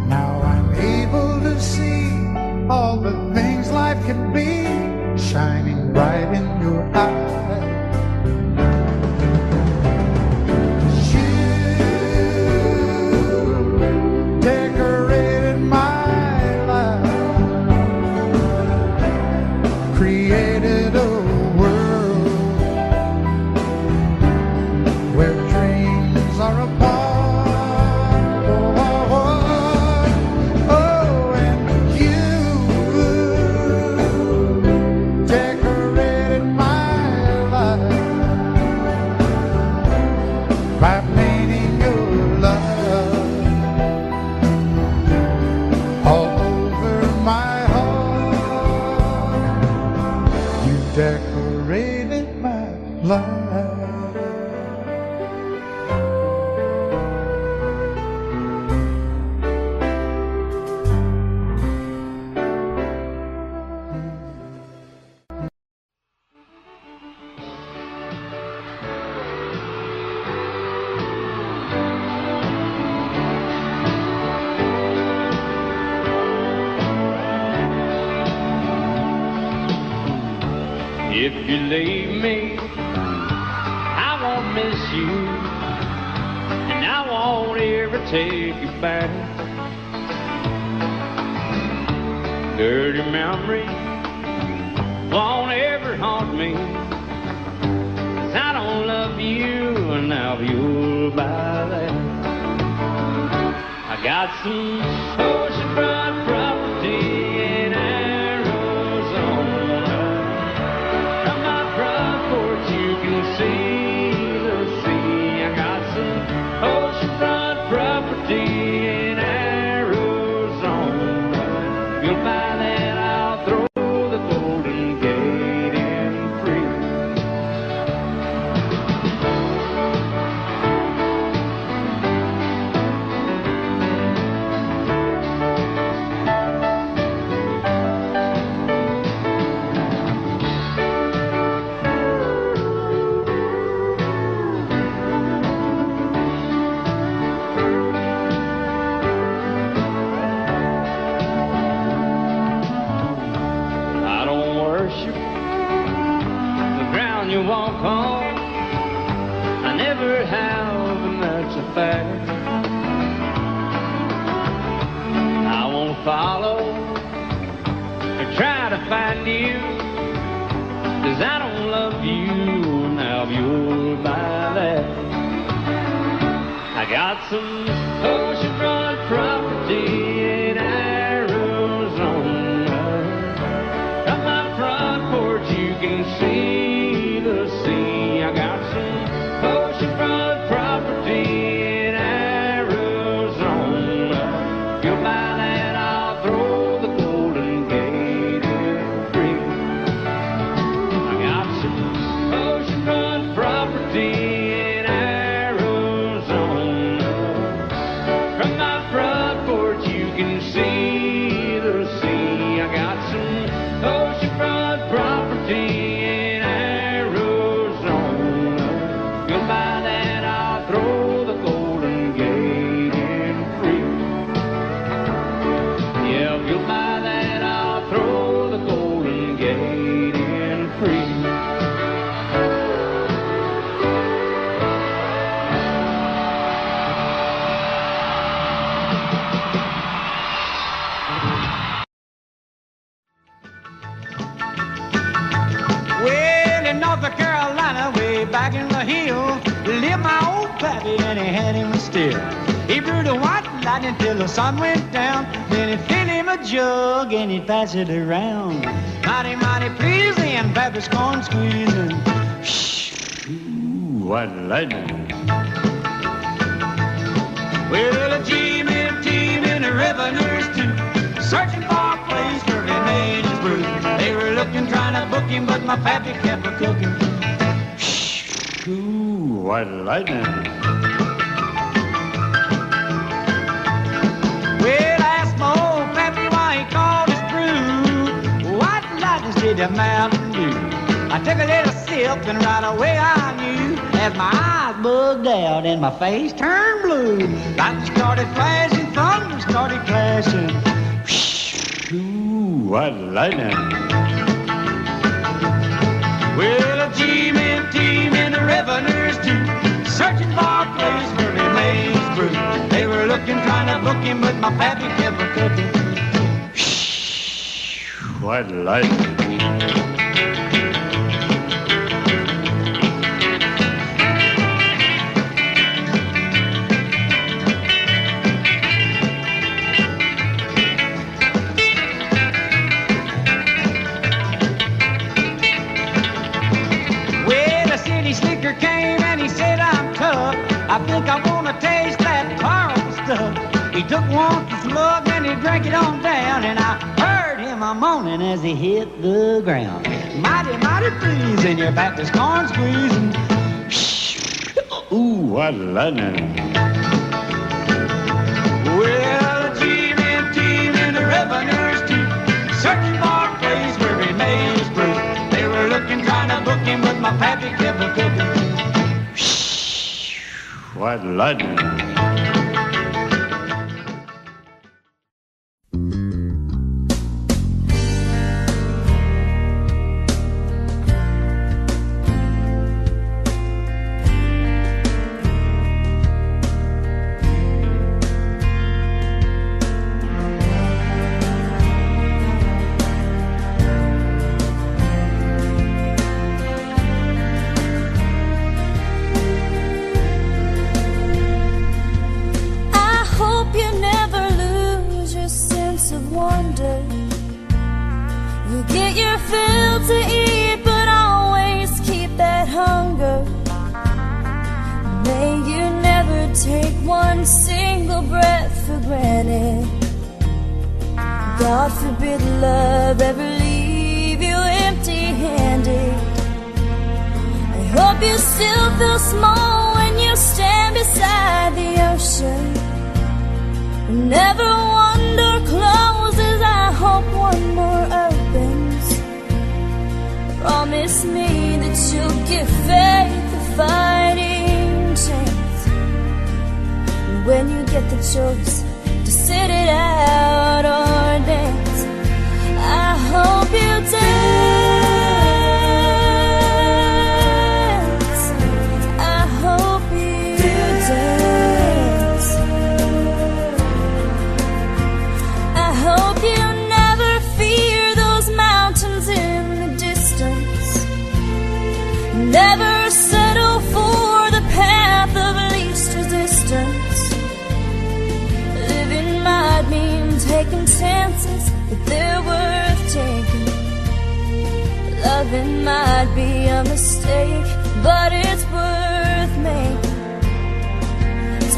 Now I'm able to see all the things life can be, shining bright in your eyes. Created a world where dreams are apart. Oh, and you decorated my life by painting your love all over my decorated my life. If you leave me, I won't miss you, and I won't ever take you back. Dirty memories won't ever haunt me, 'cause I don't love you, and now you'll buy that. I got some oceanfront property in Arizona. From my front porch you can see the sea. I got some oceanfront property in Arizona. You'll buy that, I'll throw the Golden Gate in free. You walk on, I never have, and that's a fact. I won't follow or try to find you, 'cause I don't love you, now you'll buy that. I got some oceanfront property He brewed a white lightning till the sun went down. Then he'd fill him a jug and he'd pass it around. Mighty, mighty pleasing, Baptist corn squeezing. Ooh, white lightning. Well, a team in the revenues too, searching for a place where he made his brew. They were looking, trying to book him, but my pappy kept a cooking. Ooh, white lightning. Well, I asked my old pappy why he called his brew White Lightning said the Mountain Dew. I took a little sip and right away I knew, as my eyes bugged out and my face turned blue. Lightning started flashing, thunder started clashing. Ooh, white lightning. Well, a team in the revenues too, searching for a place where he made his brew. They were looking, trying to book him, but my pappy kept a cooking. White lightning. I think I wanna taste that Carl stuff. He took one slug and he drank it on down, and I heard him a moaning as he hit the ground. Mighty, mighty pleasing, your Baptist corn squeezing. Ooh, what lightning. Well, a team in the revenues too, searching for a place where he made his brew. They were looking, trying to book him, but my pappy kept a cooking. White lightning. God forbid love ever leave you empty-handed. I hope you still feel small when you stand beside the ocean. Never one door closes, I hope one more opens. Promise me that you'll give faith a fighting chance. And when you get the choice to sit it out or dance, I hope you dance. I hope you dance. I hope you never fear those mountains in the distance. Never settle for the path of least resistance. Living might mean taking chances, but they're worth taking. Loving might be a mistake, but it's worth making.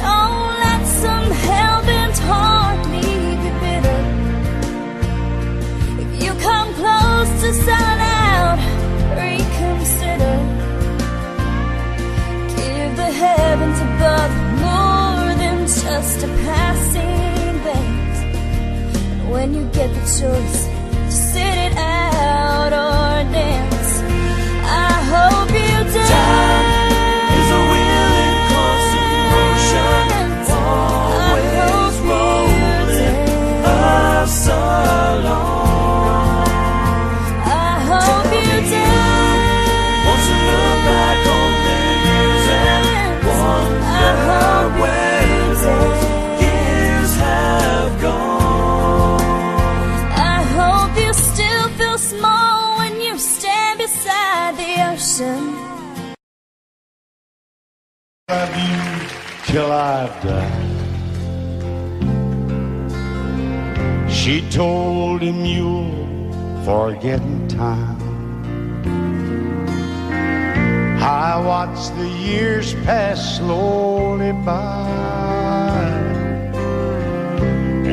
Don't let some hell-bent heart leave you bitter. If you come close to selling out, reconsider. Give the heavens above more than just a passing glance. And when you get the choice to sit it out or dance, I hope you dance. Time is a willing constant motion, always rolling us along. I hope you dance. Won't you look back on the years and wonder where those years have gone? I hope you still feel small when you stand She told him you'll forget in time. I watched the years pass slowly by,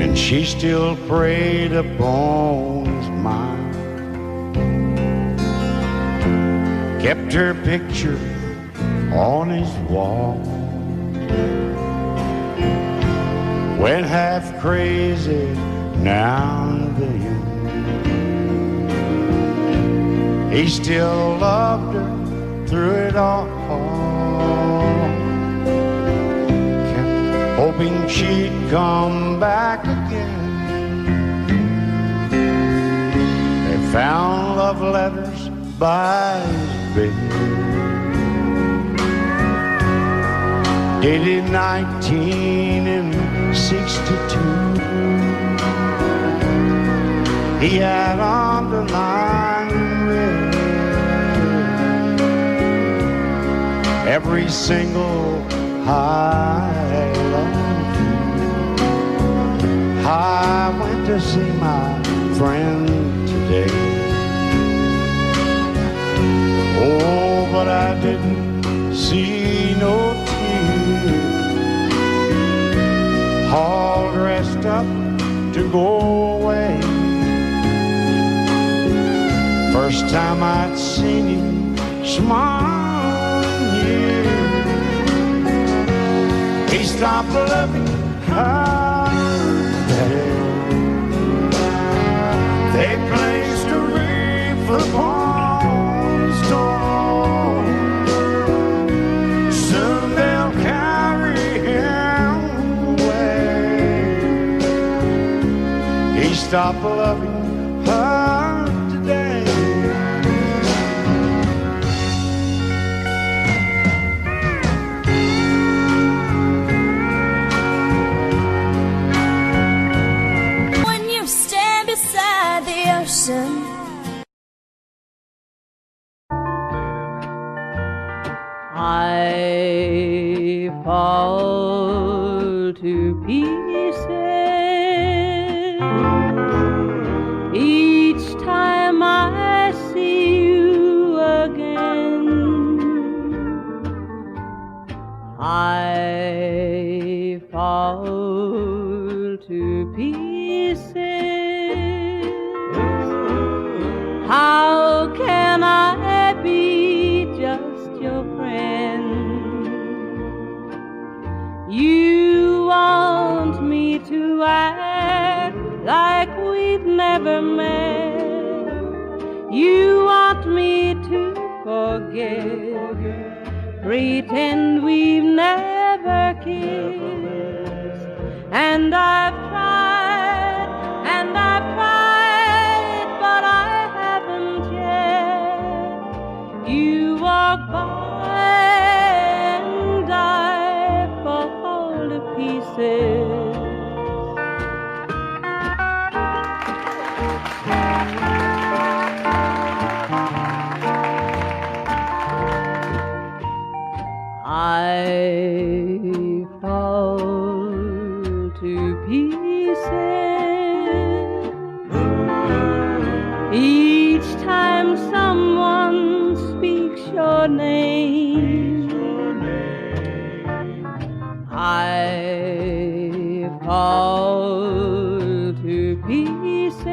and she still preyed upon his mind. Kept her picture on his wall. Went half crazy now and then. He still loved her through it all. Kept hoping she'd come back again. They found love letters by his bed, dated 1962. He had underlined red every single I love you. I went to see my friend today. Oh, but I didn't see no tears. All dressed up to go away. First time I'd seen him smile in years. He stopped loving her today. They placed a wreath upon his door. Soon they'll carry him away. He stopped loving her today. When you stand beside the ocean, I fall to pieces each time I see you again. I fall to pieces. How can I be just your friend? You want me to act like we've never met. You want me to forget, pretend we've never kissed. And I've tried, but I haven't yet. You walk by and I fall to pieces. I fall to pieces each time someone speaks your name. I fall to pieces.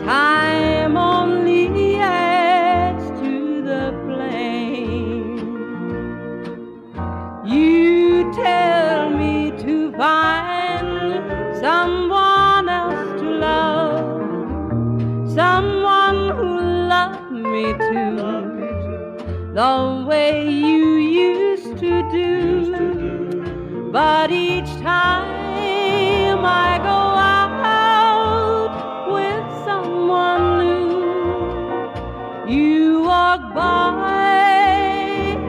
Time only adds to the flame. You tell me to find someone else to love, someone who loved me too, the way you used to do. But each time I go out with someone new, you walk by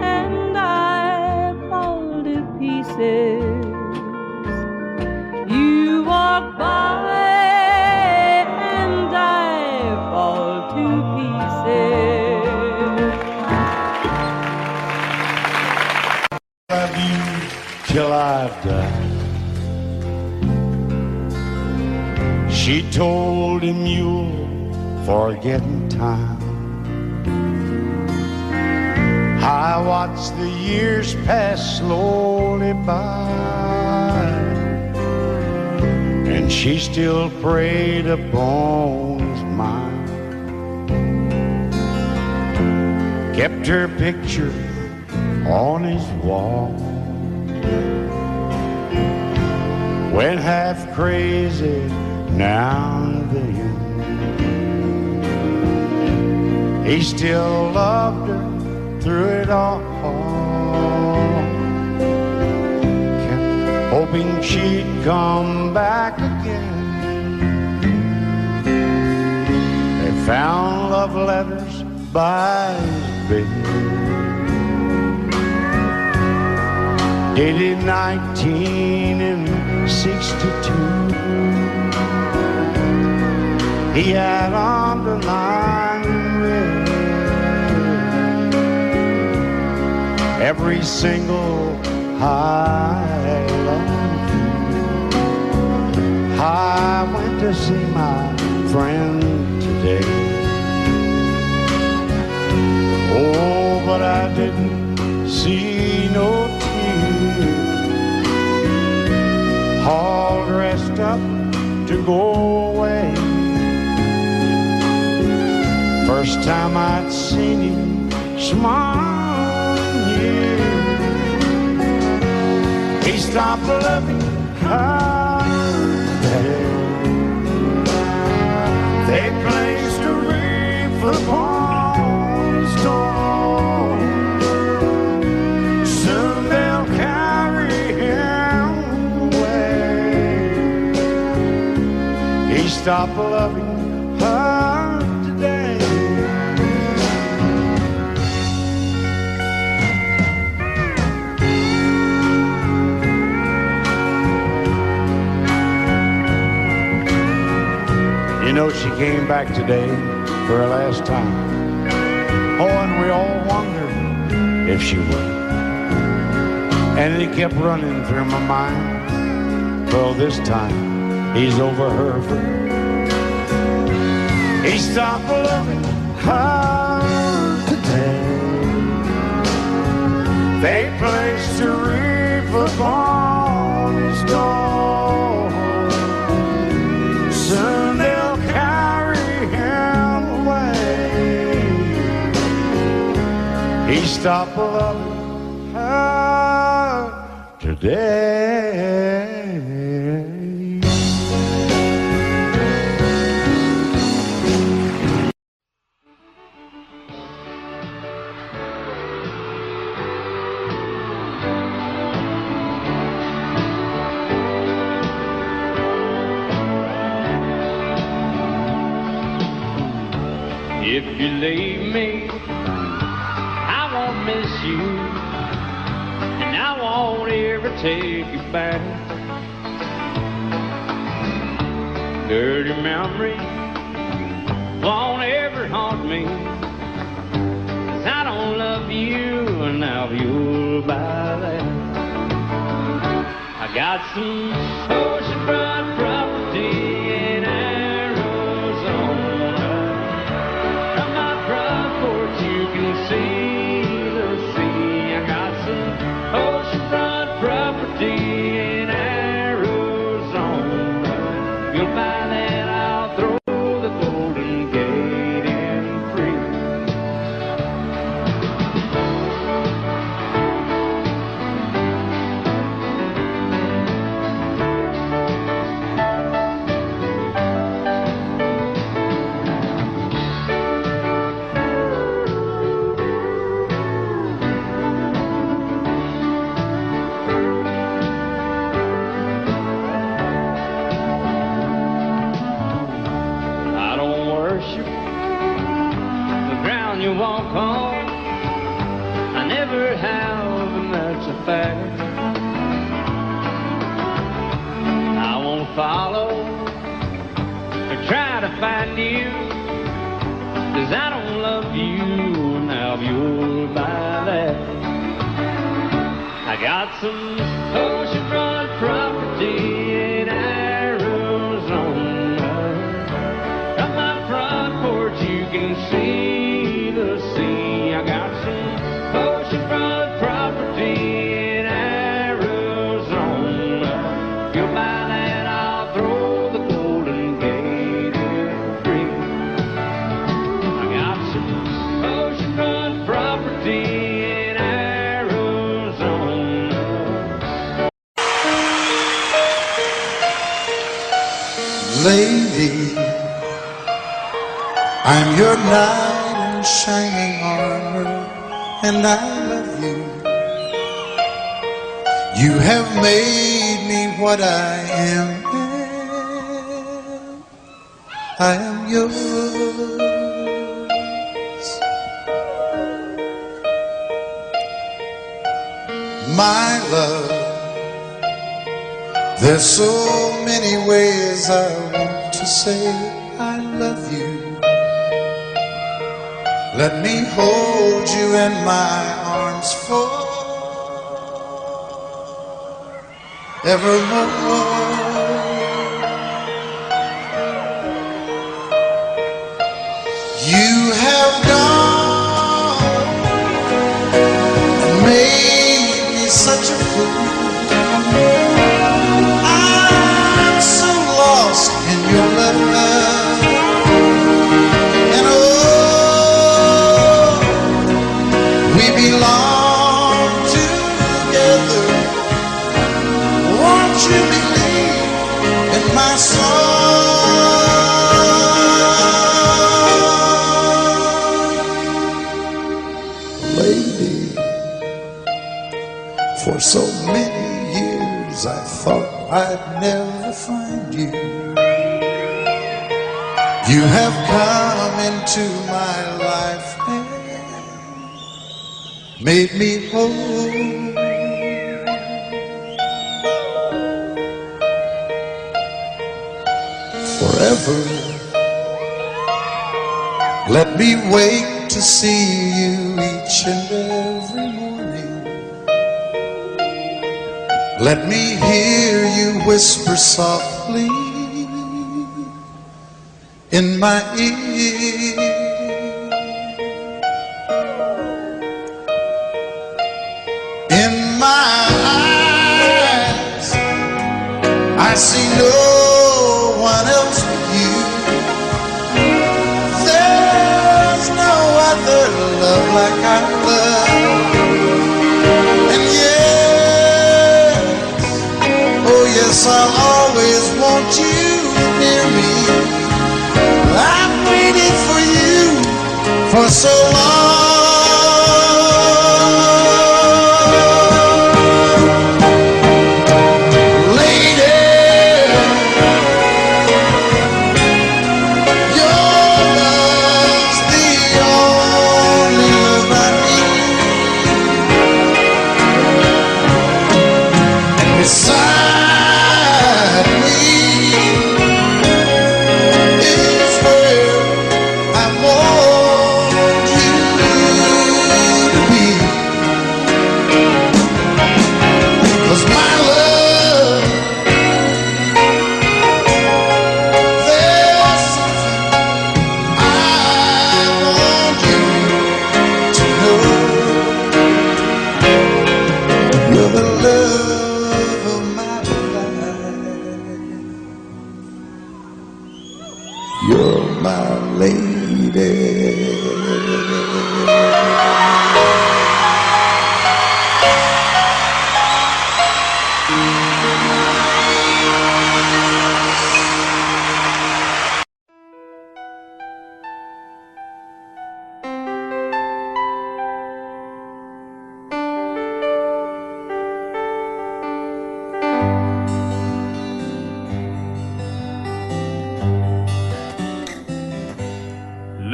and I fall to pieces. You walk by and I fall to pieces. Love you till I've died. She told him you'll forget in time. I watched the years pass slowly by, and she still preyed upon his mind. Kept her picture on his wall. Went half crazy now and then. He still loved her through it all. Kept hoping she'd come back again. They found love letters by his bed, dated 1962. He had underlined red every single I love you. I went to see my friend today. Oh, but I didn't see no tears. All dressed up to go away. First time I'd seen him smile in years. He stopped loving her today. They placed a wreath upon his door. Soon they'll carry him away. He stopped loving her today. You know, she came back today for her last time. Oh, and we all wondered if she would. And it kept running through my mind. Well, this time he's over her for good. He stopped loving her today. They placed a wreath upon his door. Soon they'll carry him away. He stopped loving her today. If you leave me, I won't miss you, and I won't ever take you back. Dirty memories won't ever haunt me, 'cause I don't love you, and now you'll buy that. I got some oceanfront property in Arizona. From my front porch you can see the sea. I got some oceanfront property in Arizona. If you'll buy that, I'll throw the Golden Gate in free. I don't worship the ground you walk on. I never have, and that's a fact. I won't follow or try to find you, 'cause I don't love you, and now you'll buy that. I got some oceanfront property in Arizona. you'll find that I'll throw the Golden Gate free. I got some oceanfront property in Arizona. Lady, I'm your knight in shining armor, and I love you. You have made me what I am. I am yours. My love, there's so many ways I want to say I love you. Let me hold you in my arms forevermore. You have gone and made me such a fool. I'm so lost in your love. And oh, we belong together. Won't you believe in my song? Lady, for so many years I thought I'd never find you. You have come into my life and made me whole. Forever, let me wake to see you each and every morning. Let me hear you whisper softly in my ear. In my eyes, I see no one else but you. There's no other love like I love. And yes, oh yes, I'll always want you near me. I've waited for you for so long. Lady, your love's the only love I need. And beside me is where I want you to be. 'Cause my love, there's something I want you to know. You're the love of my life. You're my lady.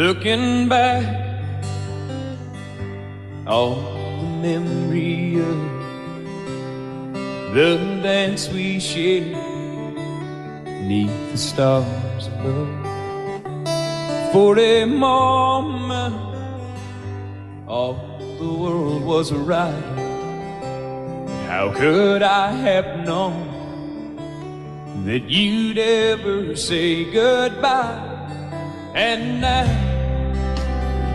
Looking back, all the memory of the dance we shared neath the stars above. For a moment, all the world was right. How could I have known that you'd ever say goodbye? And now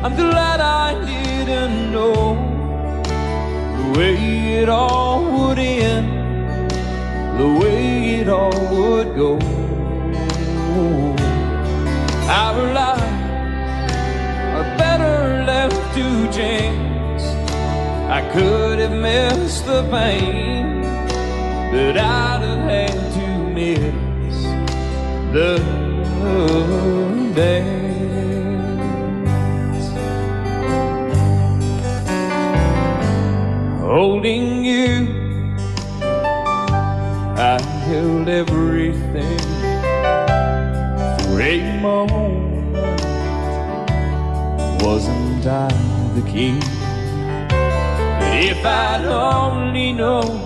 I'm glad I didn't know the way it all would end, the way it it all would go. Our lives are better left to chance. I could have missed the pain, but I'd have had to miss the dance. Holding you, I held everything for a moment. Wasn't I the king? But if I'd only known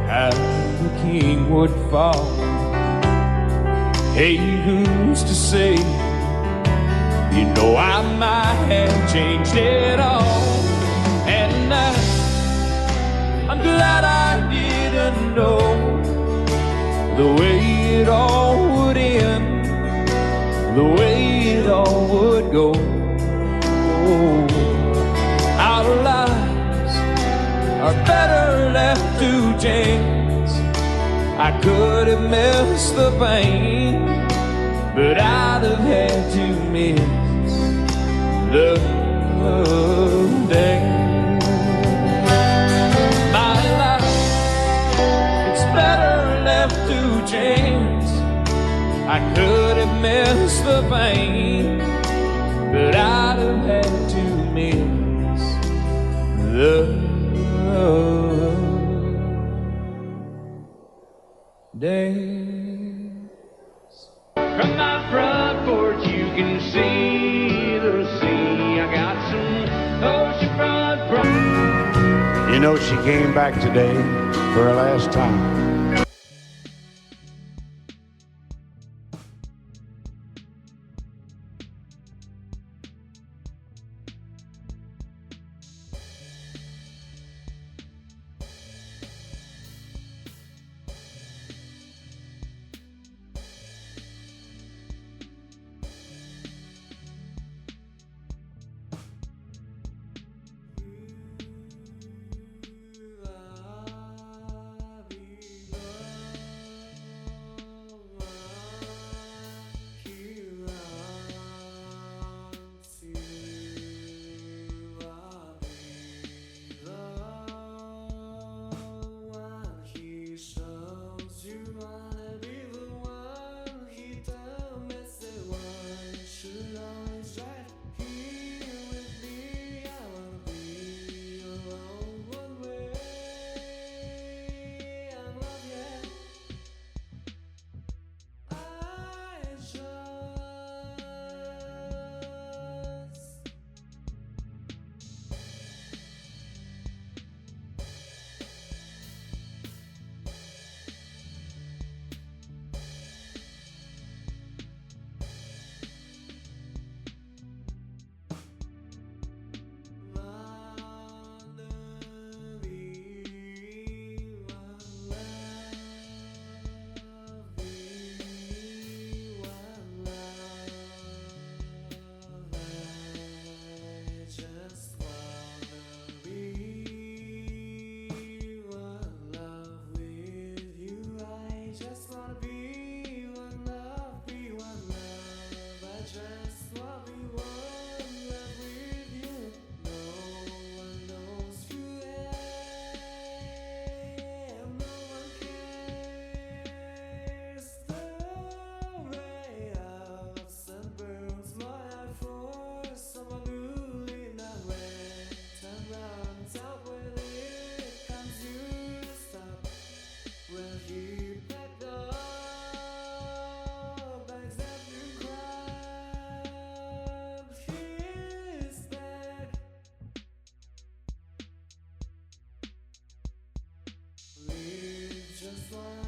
how the king would fall, hey, who's to say? You know I might have changed it all. And I'm glad I didn't know the way it all would end, the way it all would go. Our lives are better left to chance. I could have missed the pain, but I'd have had to miss the dance. My life, it's better left to chance. I could have missed the pain, but I'd have had to miss the dance. From my front porch you can see the sea. I got some oceanfront property. You know she came back today for her last time. Just one